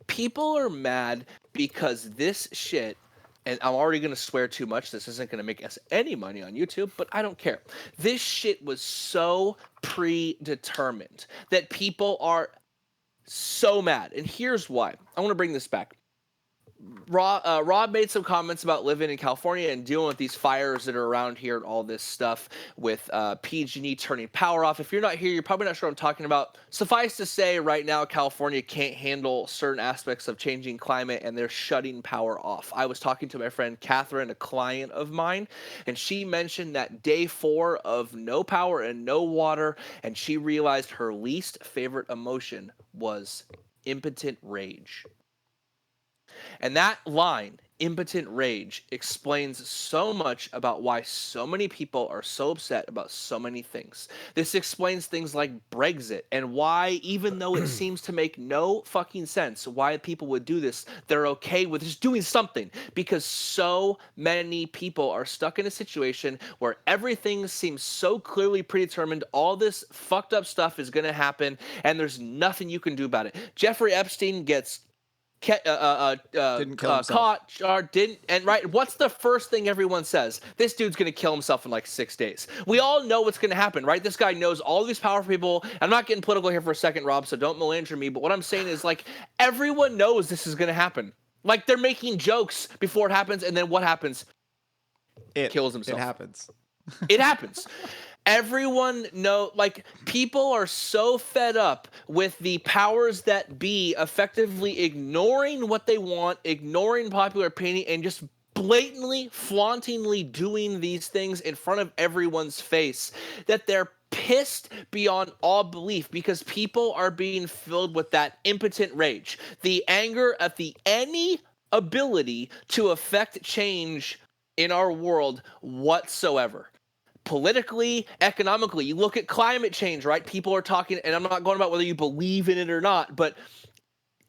People are mad because this shit, and I'm already going to swear too much. This isn't going to make us any money on YouTube, but I don't care. This shit was so predetermined that people are so mad. And here's why. I want to bring this back. Rob made some comments about living in California and dealing with these fires that are around here and all this stuff with PG&E turning power off. If you're not here, you're probably not sure what I'm talking about. Suffice to say, right now, California can't handle certain aspects of changing climate, and they're shutting power off. I was talking to my friend Catherine, a client of mine, and she mentioned that day 4 of no power and no water, and she realized her least favorite emotion was impotent rage. And that line, impotent rage, explains so much about why so many people are so upset about so many things. This explains things like Brexit and why, even though it seems to make no fucking sense why people would do this, they're okay with just doing something, because so many people are stuck in a situation where everything seems so clearly predetermined. All this fucked up stuff is going to happen, and there's nothing you can do about it. Jeffrey Epstein gets Didn't kill himself. caught, or didn't, and right, what's the first thing everyone says? This dude's gonna kill himself in like 6 days. We all know what's gonna happen, right? This guy knows all these powerful people. I'm not getting political here for a second, Rob, so don't melange me, but what I'm saying is, like, everyone knows this is gonna happen. Like, they're making jokes before it happens, and then what happens? It kills himself. It happens. It happens. Everyone know, like, people are so fed up with the powers that be effectively ignoring what they want, ignoring popular opinion, and just blatantly, flauntingly doing these things in front of everyone's face, that they're pissed beyond all belief, because people are being filled with that impotent rage, the anger at the any ability to affect change in our world whatsoever. Politically, economically, you look at climate change, right? People are talking, and I'm not going about whether you believe in it or not, but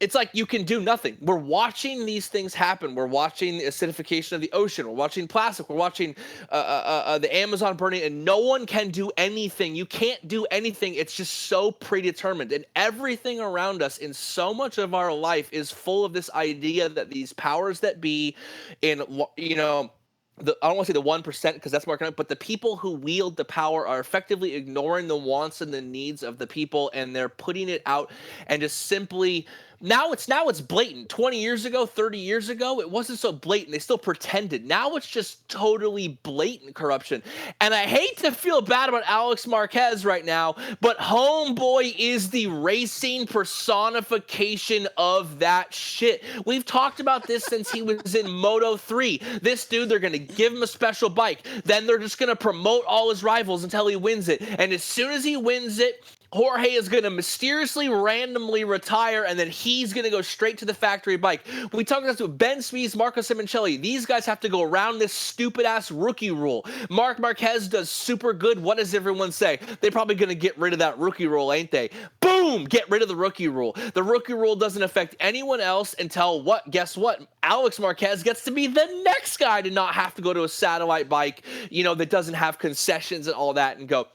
it's like you can do nothing. We're watching these things happen. We're watching the acidification of the ocean. We're watching plastic. We're watching the Amazon burning, and no one can do anything. You can't do anything. It's just so predetermined. And everything around us in so much of our life is full of this idea that these powers that be in, you know, I don't want to say the 1% because that's more economic, but the people who wield the power are effectively ignoring the wants and the needs of the people, and they're putting it out and just simply now it's blatant. 20 years ago, 30 years ago, it wasn't so blatant. They still pretended. Now it's just totally blatant corruption. And I hate to feel bad about Alex Marquez right now, but homeboy is the racing personification of that shit. We've talked about this since he was in Moto 3. This dude, they're going to give him a special bike. Then they're just going to promote all his rivals until he wins it. And as soon as he wins it, Jorge is going to mysteriously, randomly retire, and then he's going to go straight to the factory bike. We talked about this with Ben Spies, Marco Simoncelli. These guys have to go around this stupid-ass rookie rule. Marc Marquez does super good. What does everyone say? They're probably going to get rid of that rookie rule, ain't they? Boom! Get rid of the rookie rule. The rookie rule doesn't affect anyone else until what? Guess what? Alex Marquez gets to be the next guy to not have to go to a satellite bike, you know, that doesn't have concessions and all that, and go.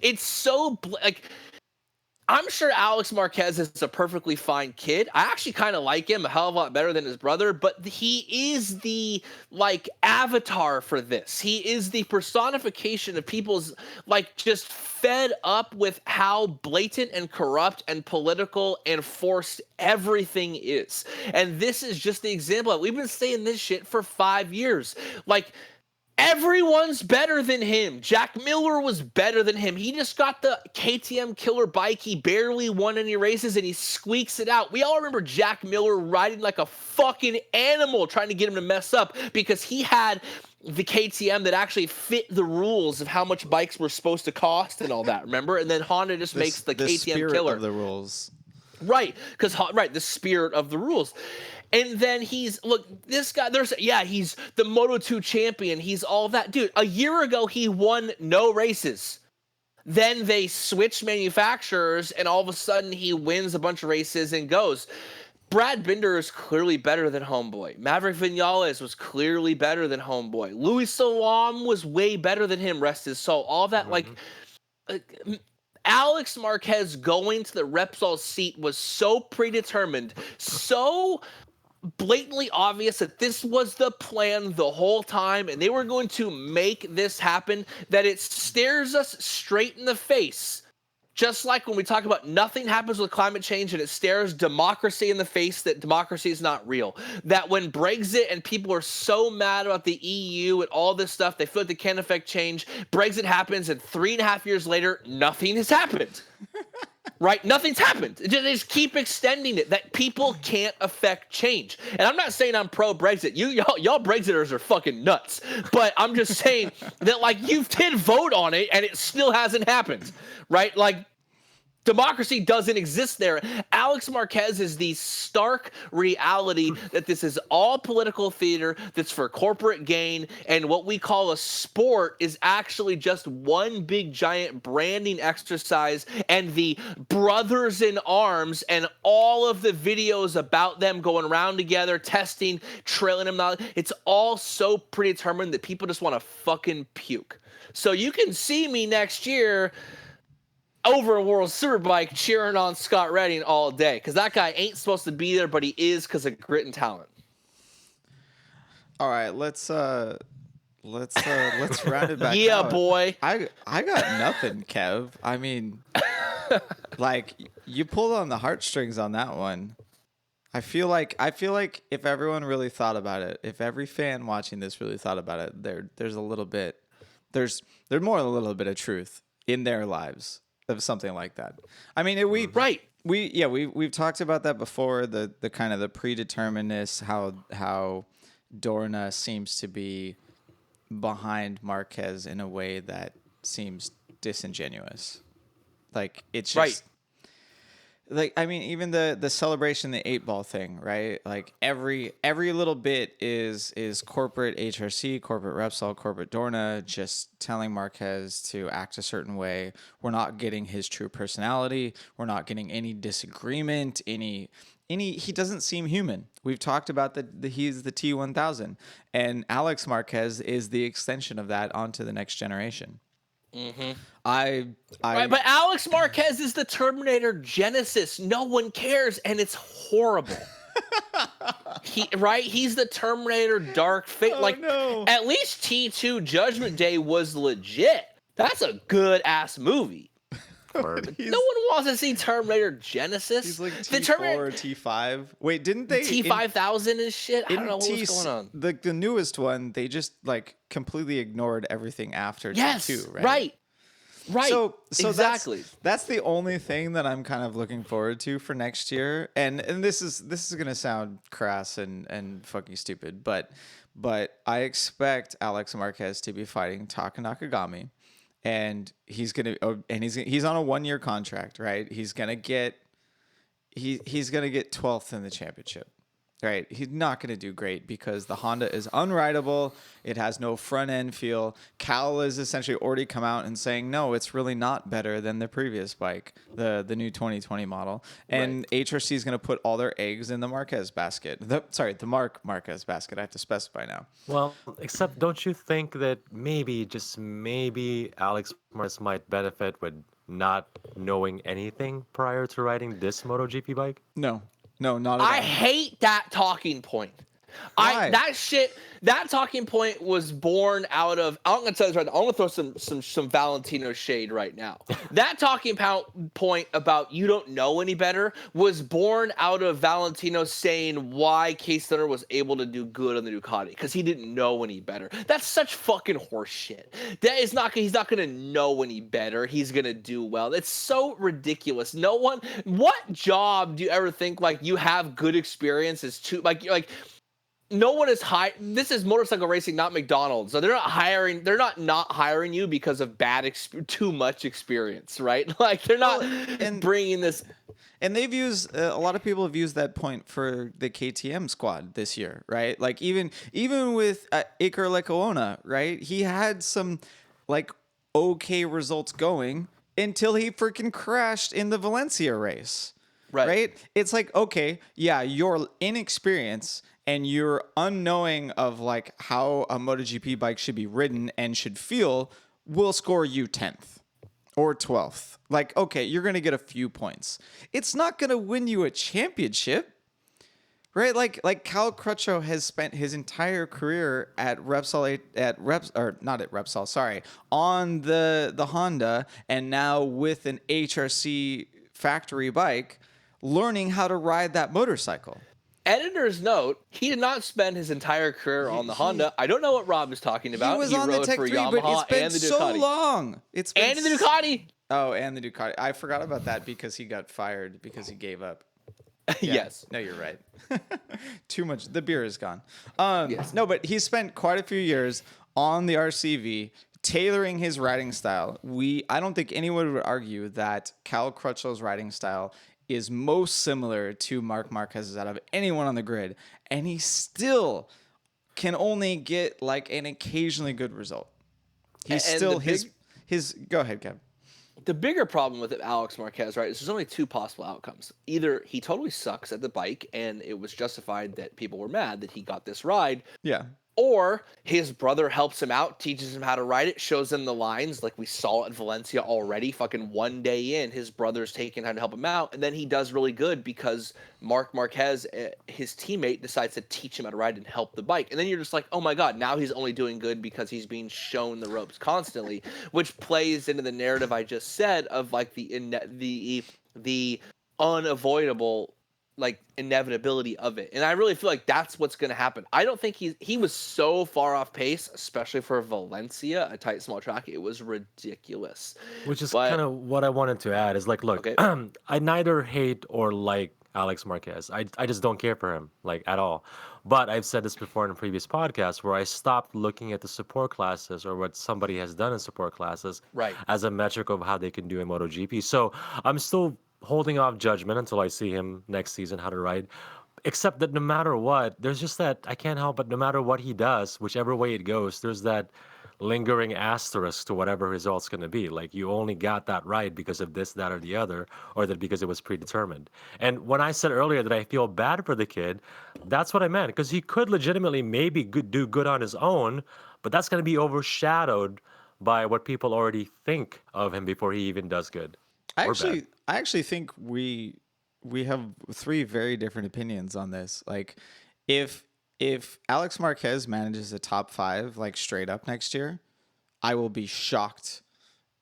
It's so, like, I'm sure Alex Marquez is a perfectly fine kid. I actually kind of like him a hell of a lot better than his brother, but he is the, like, avatar for this. He is the personification of people's, like, just fed up with how blatant and corrupt and political and forced everything is. And this is just the example. We've been saying this shit for 5 years. Like, everyone's better than him. Jack Miller was better than him. He just got the KTM killer bike. He barely won any races, and he squeaks it out. We all remember Jack Miller riding like a fucking animal trying to get him to mess up because he had the KTM that actually fit the rules of how much bikes were supposed to cost and all that, remember? And then Honda just makes the KTM killer. Of the rules. Right, because the spirit of the rules. And then this guy, he's the Moto2 champion. He's all that. Dude, a year ago, he won no races. Then they switched manufacturers, and all of a sudden, he wins a bunch of races and goes. Brad Binder is clearly better than Homeboy. Maverick Vinales was clearly better than Homeboy. Louis Salam was way better than him, rest his soul. All that, like, Alex Marquez going to the Repsol seat was so predetermined, so blatantly obvious that this was the plan the whole time, and they were going to make this happen, that it stares us straight in the face. Just like when we talk about nothing happens with climate change and it stares democracy in the face that democracy is not real. That when Brexit and people are so mad about the EU and all this stuff, they feel like they can't affect change. Brexit happens, and 3.5 years later, nothing has happened. Right? Nothing's happened. They just keep extending it, that people can't affect change. And I'm not saying I'm pro-Brexit. Y'all Brexiters are fucking nuts. But I'm just saying that, like, you did vote on it, and it still hasn't happened. Right? Like, democracy doesn't exist there. Alex Marquez is the stark reality that this is all political theater that's for corporate gain, and what we call a sport is actually just one big giant branding exercise, and the brothers in arms and all of the videos about them going around together, testing, trailing them out, it's all so predetermined that people just want to fucking puke. So you can see me next year over a World Superbike cheering on Scott Redding all day, because that guy ain't supposed to be there, but he is because of grit and talent. All right, let's round it back. Yeah, out. boy. I got nothing, Kev. I mean, like, you pulled on the heartstrings on that one. I feel like if everyone really thought about it, if every fan watching this really thought about it, there's more than a little bit of truth in their lives of something like that. I mean, we've talked about that before, the kind of the predeterminedness, how Dorna seems to be behind Marquez in a way that seems disingenuous. Like, it's just like, I mean, even the celebration, the 8-ball thing, right? Like, every little bit is corporate HRC, corporate Repsol, corporate Dorna just telling Marquez to act a certain way. We're not getting his true personality. We're not getting any disagreement, he doesn't seem human. We've talked about he's the T1000, and Alex Marquez is the extension of that onto the next generation. Mm-hmm. Right, but Alex Marquez is the Terminator Genesis. No one cares, and it's horrible. He's the Terminator Dark Fate. No. At least T2 Judgment Day was legit. That's a good ass movie. No one wants to see Terminator Genesis. He's like T4 or T5. Wait, didn't they T5000 and shit? I don't know what's going on. The newest one, they just like completely ignored everything after T2, right? Right. So exactly. That's the only thing that I'm kind of looking forward to for next year. And this is gonna sound crass and fucking stupid, but I expect Alex Marquez to be fighting Taka Nakagami. And he's on a 1-year contract, right? He's gonna get 12th in the championship, right? He's not gonna do great because the Honda is unrideable. It has no front end feel. Cal has essentially already come out and saying no, it's really not better than the previous bike, the new 2020 model. And HRC is gonna put all their eggs in the Marquez basket. The Marc Marquez basket. I have to specify now. Well, except don't you think that maybe, just maybe, Alex Marquez might benefit with not knowing anything prior to riding this MotoGP bike? No, not at all. I hate that talking point. Why? That talking point was born out of. I'm gonna tell you right now. I'm gonna throw some Valentino shade right now. That talking point about you don't know any better was born out of Valentino saying why Case Thunder was able to do good on the Ducati, because he didn't know any better. That's such fucking horse shit. He's not gonna know any better. He's gonna do well. It's so ridiculous. No one. What job do you ever think like you have good experiences to like? No one is this is motorcycle racing, not McDonald's. So they're not hiring you because of too much experience, right? Like, they're not bringing this. And they've used a lot of people have used that point for the KTM squad this year, right? Like, even with Iker Lecuona, right? He had some like okay results going until he freaking crashed in the Valencia race. Right? It's like, okay, yeah, you're inexperienced and you're unknowing of like how a MotoGP bike should be ridden and should feel, will score you 10th. or 12th. Like, okay, you're going to get a few points. It's not going to win you a championship. Right, like Cal Crutchlow has spent his entire career at Repsol, on the Honda, and now with an HRC factory bike, learning how to ride that motorcycle. Editor's note: he did not spend his entire career on the Honda. I don't know what Rob is talking about. He was on the rode Tech for 3, Yamaha but it's been and the so Ducati. long. It's been And the Ducati. Oh, and the Ducati. I forgot about that because he got fired because he gave up. Yeah. Yes. No, you're right. Too much. The beer is gone. Yes. No, but he spent quite a few years on the RCV tailoring his riding style. I don't think anyone would argue that Cal Crutchlow's riding style is most similar to Marc Marquez's out of anyone on the grid, and he still can only get like an occasionally good result. He's still his. Go ahead, Kev. The bigger problem with Alex Marquez, right, is there's only two possible outcomes. Either he totally sucks at the bike, and it was justified that people were mad that he got this ride. Yeah. Or his brother helps him out, teaches him how to ride it, shows him the lines, like we saw at Valencia already. Fucking one day in, his brother's taking time to help him out, and then he does really good because Marc Marquez, his teammate, decides to teach him how to ride and help the bike. And then you're just like, oh my god, now he's only doing good because he's being shown the ropes constantly, which plays into the narrative I just said of like the unavoidable like inevitability of it. And I really feel like that's what's going to happen. I don't think he was so far off pace, especially for Valencia, a tight small track. It was ridiculous. Which is kind of what I wanted to add is like, look, okay. I neither hate or like Alex Marquez. I just don't care for him like at all. But I've said this before in a previous podcast where I stopped looking at the support classes or what somebody has done in support classes as a metric of how they can do in MotoGP. So I'm still holding off judgment until I see him next season how to ride. Except that no matter what, there's just that I can't help but no matter what he does, whichever way it goes, there's that lingering asterisk to whatever result's going to be. Like you only got that right because of this, that, or the other, or that because it was predetermined. And when I said earlier that I feel bad for the kid, that's what I meant because he could legitimately maybe do good on his own, but that's going to be overshadowed by what people already think of him before he even does good. I actually think we have three very different opinions on this. Like, if Alex Marquez manages a top 5 like straight up next year, I will be shocked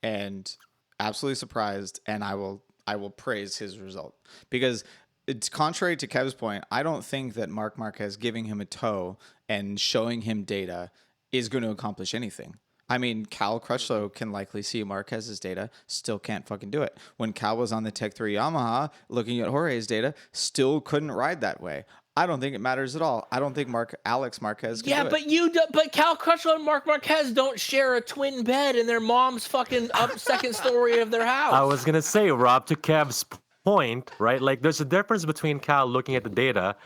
and absolutely surprised, and I will praise his result because it's contrary to Kev's point. I don't think that Marc Marquez giving him a toe and showing him data is going to accomplish anything. I mean, Cal Crutchlow can likely see Marquez's data, still can't fucking do it. When Cal was on the Tech 3 Yamaha, looking at Jorge's data, still couldn't ride that way. I don't think it matters at all. I don't think Alex Marquez can do it. But Cal Crutchlow and Marc Marquez don't share a twin bed in their mom's fucking second story of their house. I was going to say, Rob, to Kev's point, right? Like, there's a difference between Cal looking at the data,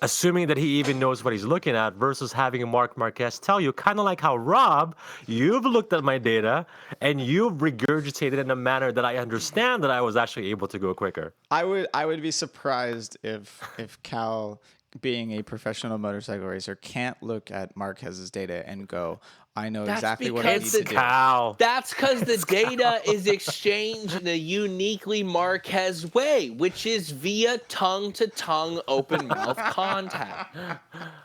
assuming that he even knows what he's looking at versus having a Marc Marquez tell you, kind of like how Rob, you've looked at my data and you've regurgitated in a manner that I understand that I was actually able to go quicker. I would be surprised if Cal, being a professional motorcycle racer, can't look at Marquez's data and go, I know exactly what I need to do. That's because the data is exchanged in a uniquely Marquez way, which is via tongue-to-tongue open-mouth contact.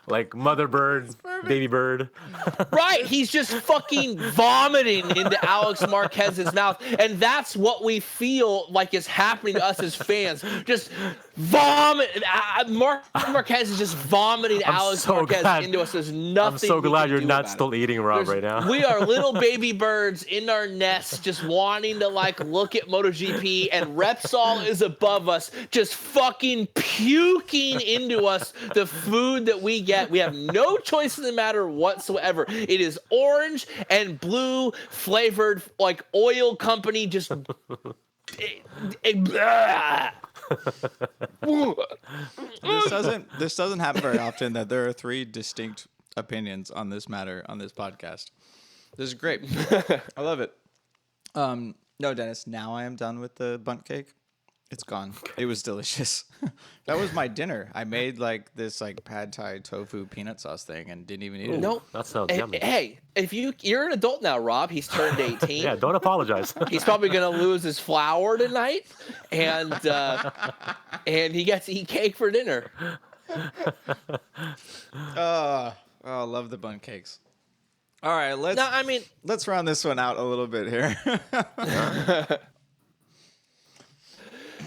Like mother bird, baby bird. Right, he's just fucking vomiting into Alex Marquez's mouth, and that's what we feel like is happening to us as fans. Just vomit. Marc Marquez is just vomiting Alex Marquez into us. There's nothing. I'm so glad you're not still eating Rob right now. We are little baby birds in our nests, just wanting to like look at MotoGP, and Repsol is above us, just fucking puking into us the food that we get. We have no choice in the matter whatsoever. It is orange and blue flavored, like oil company. Just This doesn't happen very often that there are 3 distinct opinions on this matter on this podcast. This is great. I love it. No, Dennis, now I am done with the bunt cake. It's gone. It was delicious. That was my dinner. I made like this like pad thai tofu peanut sauce thing and didn't even eat it. No, That sounds yummy. Hey, if you're an adult now, Rob. He's turned 18. Yeah, don't apologize. He's probably gonna lose his flour tonight, and he gets to eat cake for dinner. Oh, I love the bun cakes. All right, let's round this one out a little bit here.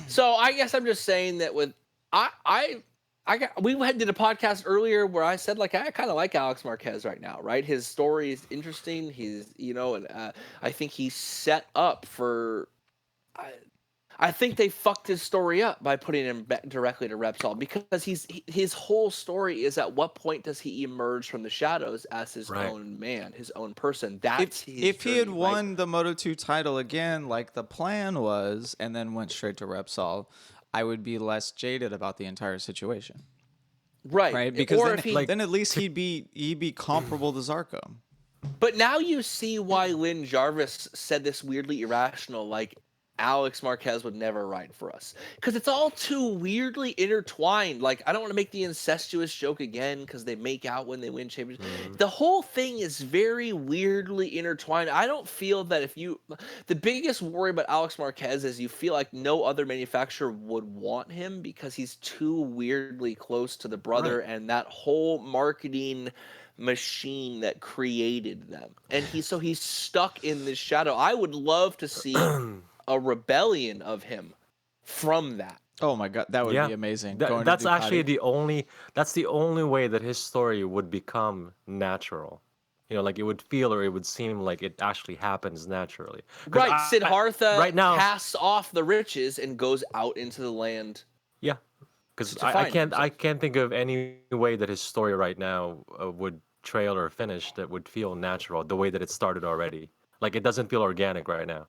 So I guess I'm just saying that with we did a podcast earlier where I said like I kind of like Alex Marquez right now, right? His story is interesting. He's and I think he's set up for. I think they fucked his story up by putting him back directly to Repsol because his whole story is at what point does he emerge from the shadows as his own man, his own person. That's if he had won the Moto2 title again, like the plan was, and then went straight to Repsol, I would be less jaded about the entire situation. Right, because then at least he'd be comparable to Zarco. But now you see why Lynn Jarvis said this weirdly irrational, like Alex Marquez would never ride for us. Because it's all too weirdly intertwined. Like, I don't want to make the incestuous joke again because they make out when they win championships. The whole thing is very weirdly intertwined. I don't feel that the biggest worry about Alex Marquez is you feel like no other manufacturer would want him because he's too weirdly close to the brother and that whole marketing machine that created them. And he's stuck in this shadow. I would love to see a rebellion of him from that. Oh my god, that would be amazing. That's actually the only way that his story would become natural. Like it would feel or it would seem like it actually happens naturally. Right, Siddhartha right now casts off the riches and goes out into the land. Yeah, because I can't think of any way that his story right now would trail or finish that would feel natural the way that it started already. Like it doesn't feel organic right now.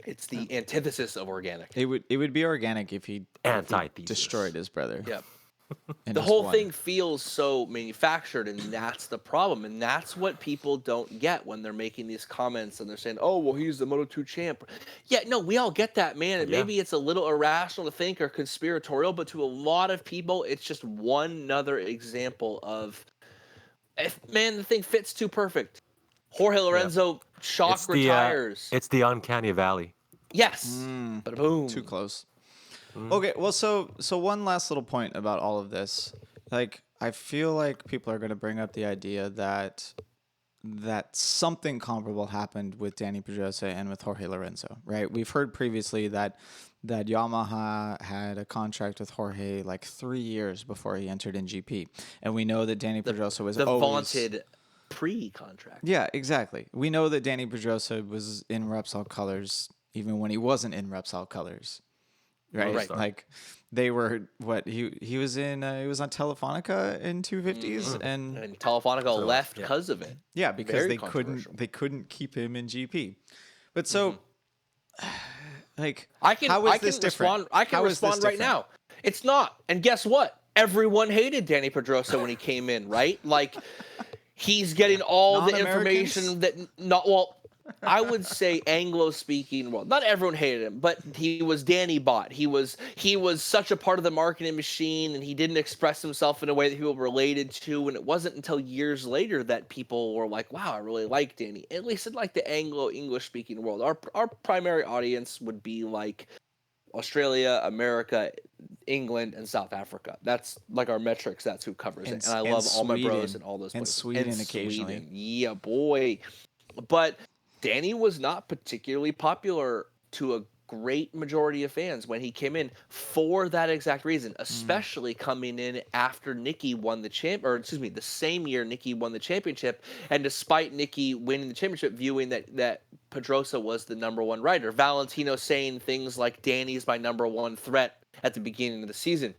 It's the antithesis of organic. It would be organic if he destroyed his brother. Yep. The whole thing feels so manufactured, and that's the problem. And that's what people don't get when they're making these comments and they're saying, oh, well, he's the Moto2 champ. Yeah, no, we all get that, man. And maybe it's a little irrational to think or conspiratorial, but to a lot of people, it's just one other example of, the thing fits too perfect. Jorge Lorenzo retires. It's the uncanny valley. Yes. But boom. Too close. Okay, well, so one last little point about all of this. Like, I feel like people are going to bring up the idea that something comparable happened with Danny Pedrosa and with Jorge Lorenzo, right? We've heard previously that Yamaha had a contract with Jorge like 3 years before he entered in GP. And we know that Danny Pedrosa was always... vaunted pre-contract. Yeah, exactly. We know that Danny Pedrosa was in Repsol colors even when he wasn't in Repsol colors. Right. Like they were he was in he was on Telefonica in 250s and Telefonica left because of it. Yeah, because they couldn't keep him in GP. But so like I can respond right now. It's not. And guess what? Everyone hated Danny Pedrosa when he came in, right? Like he's getting all the information that I would say Anglo-speaking world. Not everyone hated him, but he was Danny bought. He was such a part of the marketing machine, and he didn't express himself in a way that people related to. And it wasn't until years later that people were like, "Wow, I really like Danny." At least in like the Anglo-English-speaking world, our primary audience would be like Australia, America, England, and South Africa. That's like our metrics. That's who covers it. And I love all my bros in all those places. And Sweden occasionally. Yeah, boy. But Danny was not particularly popular to a great majority of fans when he came in for that exact reason, especially coming in after Nicky won the same year Nicky won the championship. And despite Nicky winning the championship, viewing that Pedrosa was the number one rider, Valentino saying things like Danny's my number one threat at the beginning of the season.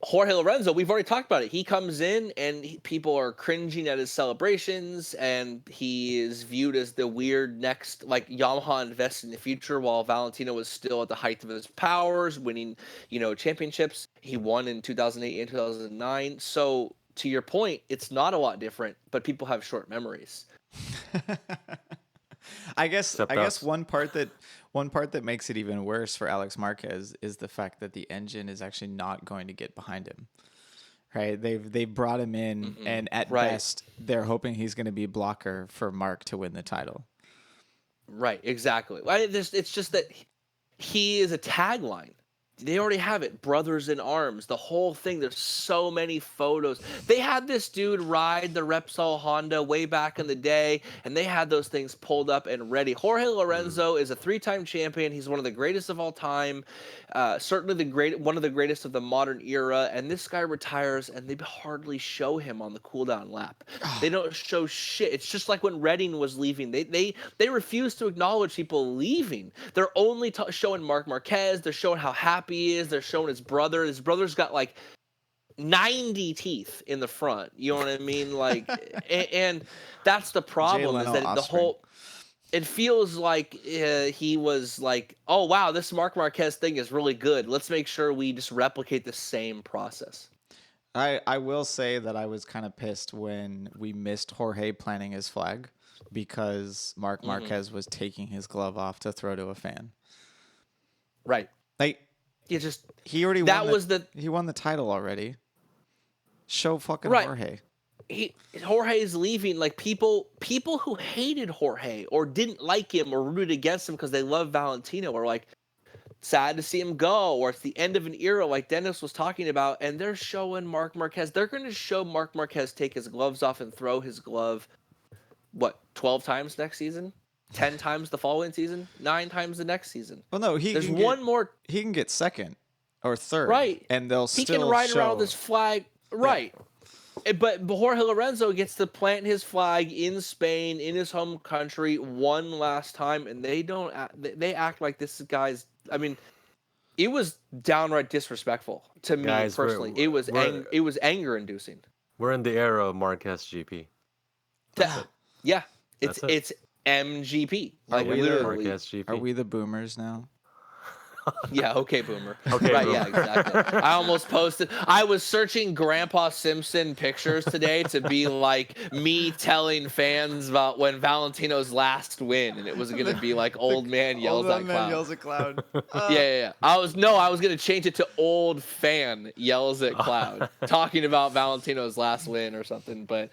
Jorge Lorenzo, we've already talked about it. He comes in and people are cringing at his celebrations, and he is viewed as the weird next, like Yamaha invests in the future while Valentino was still at the height of his powers, winning, championships. He won in 2008 and 2009. So to your point, it's not a lot different, but people have short memories. I guess Except us. one part that makes it even worse for Alex Marquez is the fact that the engine is actually not going to get behind him. Right? They've brought him in, and at best they're hoping he's going to be blocker for Marc to win the title. Right, exactly. It's just that he is a tagline. They already have it. Brothers in arms. The whole thing. There's so many photos. They had this dude ride the Repsol Honda way back in the day, and they had those things pulled up and ready. Jorge Lorenzo is a 3-time champion. He's one of the greatest of all time. Certainly one of the greatest of the modern era. And this guy retires, and they hardly show him on the cooldown lap. They don't show shit. It's just like when Redding was leaving. They refuse to acknowledge people leaving. They're only showing Marc Marquez. They're showing how happy he is. They're showing his brother. His brother's got like 90 teeth in the front. You know what I mean? Like, and that's the problem. Is that the whole. It feels like he was like, oh wow, this Marc Marquez thing is really good. Let's make sure we just replicate the same process. I will say that I was kind of pissed when we missed Jorge planting his flag because Marc Marquez was taking his glove off to throw to a fan. Right. Like, he already he won the title already. Show fucking Jorge. Jorge's leaving. Like people who hated Jorge or didn't like him or rooted against him because they love Valentino are like sad to see him go, or it's the end of an era like Dennis was talking about, and they're showing Marc Marquez. They're going to show Marc Marquez take his gloves off and throw his glove 12 times next season? 10 times the following season, 9 times the next season. Well, no, there's one more. He can get second or third, right? And they'll he still can ride show. around with this flag, right? Yeah. But Jorge Lorenzo gets to plant his flag in Spain, in his home country, one last time, and they don't. They act like this guy's. I mean, it was downright disrespectful to me personally. It was anger inducing. We're in the era of Marquez GP. Yeah, it's MGP. Like literally. Are we the boomers now? Yeah, okay, boomer. Okay, right, boomer. yeah, exactly. I almost posted. I was searching Grandpa Simpson pictures today to be like me telling fans about when Valentino's last win, and it was going to be like old man yells at cloud. Yeah. I was going to change it to old fan yells at cloud, talking about Valentino's last win or something, but.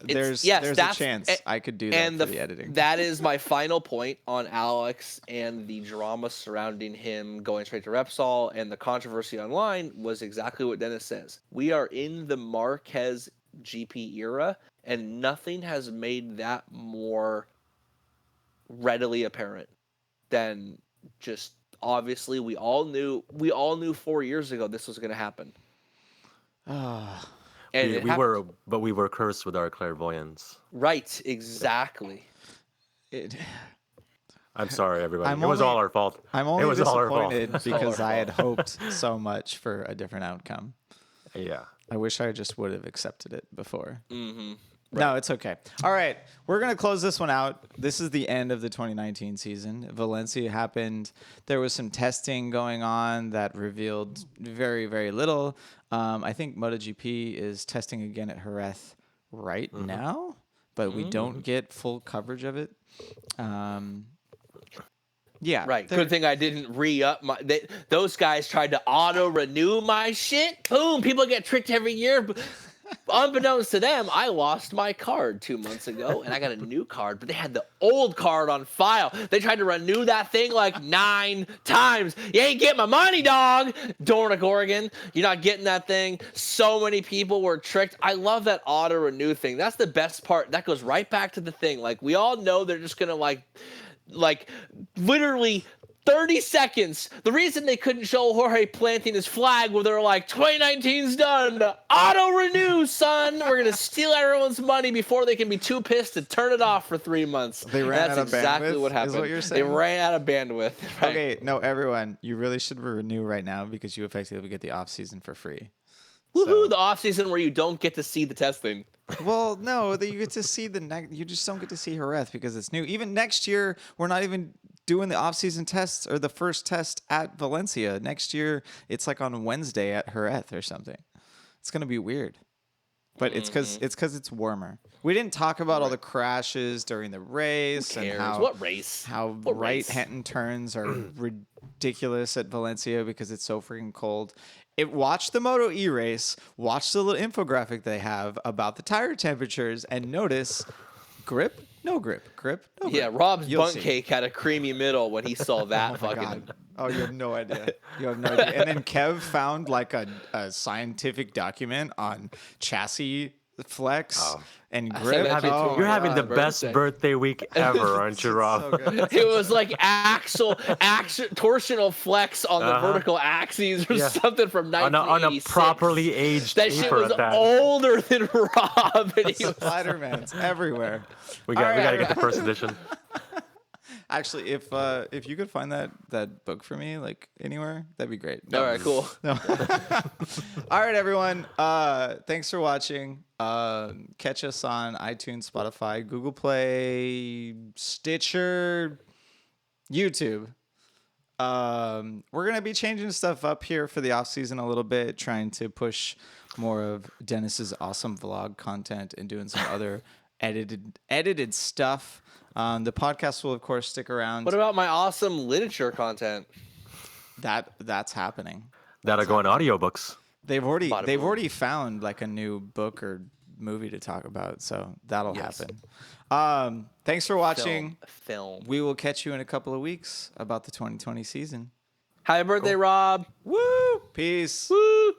There's a chance I could do that for the editing. That is my final point on Alex and the drama surrounding him going straight to Repsol, and the controversy online was exactly what Dennis says. We are in the Marquez GP era, and nothing has made that more readily apparent than just obviously we all knew 4 years ago this was going to happen. And we were cursed with our clairvoyance. Right, exactly. I'm sorry, everybody. It was all our fault. I'm only disappointed because because I had hoped so much for a different outcome. Yeah. I wish I just would have accepted it before. Mm-hmm. Right. No, it's okay. All right. We're going to close this one out. This is the end of the 2019 season. Valencia happened. There was some testing going on that revealed very, very little. I think MotoGP is testing again at Jerez right now, but we don't get full coverage of it. Yeah. Right. Good thing I didn't re-up those guys tried to auto-renew my shit. Boom. People get tricked every year. Unbeknownst to them, I lost my card 2 months ago, and I got a new card, but they had the old card on file. They tried to renew that thing like 9 times. You ain't getting my money, dog! Dornick, Oregon. You're not getting that thing. So many people were tricked. I love that auto-renew thing. That's the best part. That goes right back to the thing. Like, we all know they're just going to, like, literally 30 seconds. The reason they couldn't show Jorge planting his flag where they're like, 2019's done. Auto-renew, son. We're going to steal everyone's money before they can be too pissed to turn it off for 3 months. They ran out of bandwidth. That's exactly what happened. Is what you're saying? They ran out of bandwidth. Right? Okay, no, everyone, you really should renew right now because you effectively get the off-season for free. Woohoo, the off-season where you don't get to see the testing. Well, no, you get to see you just don't get to see Jerez because it's new. Even next year, we're not even doing the off-season tests or the first test at Valencia. Next year, it's like on Wednesday at Jerez or something. It's going to be weird. but it's because it's warmer. We didn't talk about all the crashes during the race and how What race? how What right race? hand turns are ridiculous at Valencia because it's so freaking cold. Watch the Moto E race, watch the little infographic they have about the tire temperatures, and notice grip, no grip, grip, no grip. Yeah, Rob's You'll bunk see. cake had a creamy middle when he saw that Oh my fucking. God. Oh, you have no idea. You have no idea. And then Kev found like a scientific document on chassis flex and grip. that to you You're having the birthday. best birthday week ever, aren't you, Rob? So good. It was like torsional flex on the vertical axes or Yeah. something from on 1986. a properly aged That shit paper was at that. older than Rob. And he was Spider-Man's everywhere. We got All to get the first edition. Actually, if you could find that book for me, like anywhere, that'd be great. all right, cool. No. All right, everyone. Thanks for watching. Catch us on iTunes, Spotify, Google Play, Stitcher, YouTube. We're gonna be changing stuff up here for the off season a little bit, trying to push more of Dennis's awesome vlog content and doing some other edited stuff. The podcast will of course stick around. What about my awesome literature content? That's happening. That'll go in audiobooks. They've Bada boom. already found like a new book or movie to talk about, so that'll Yes. happen. Thanks for watching. Film. We will catch you in a couple of weeks about the 2020 season. Happy birthday, Rob. Woo! Peace. Woo.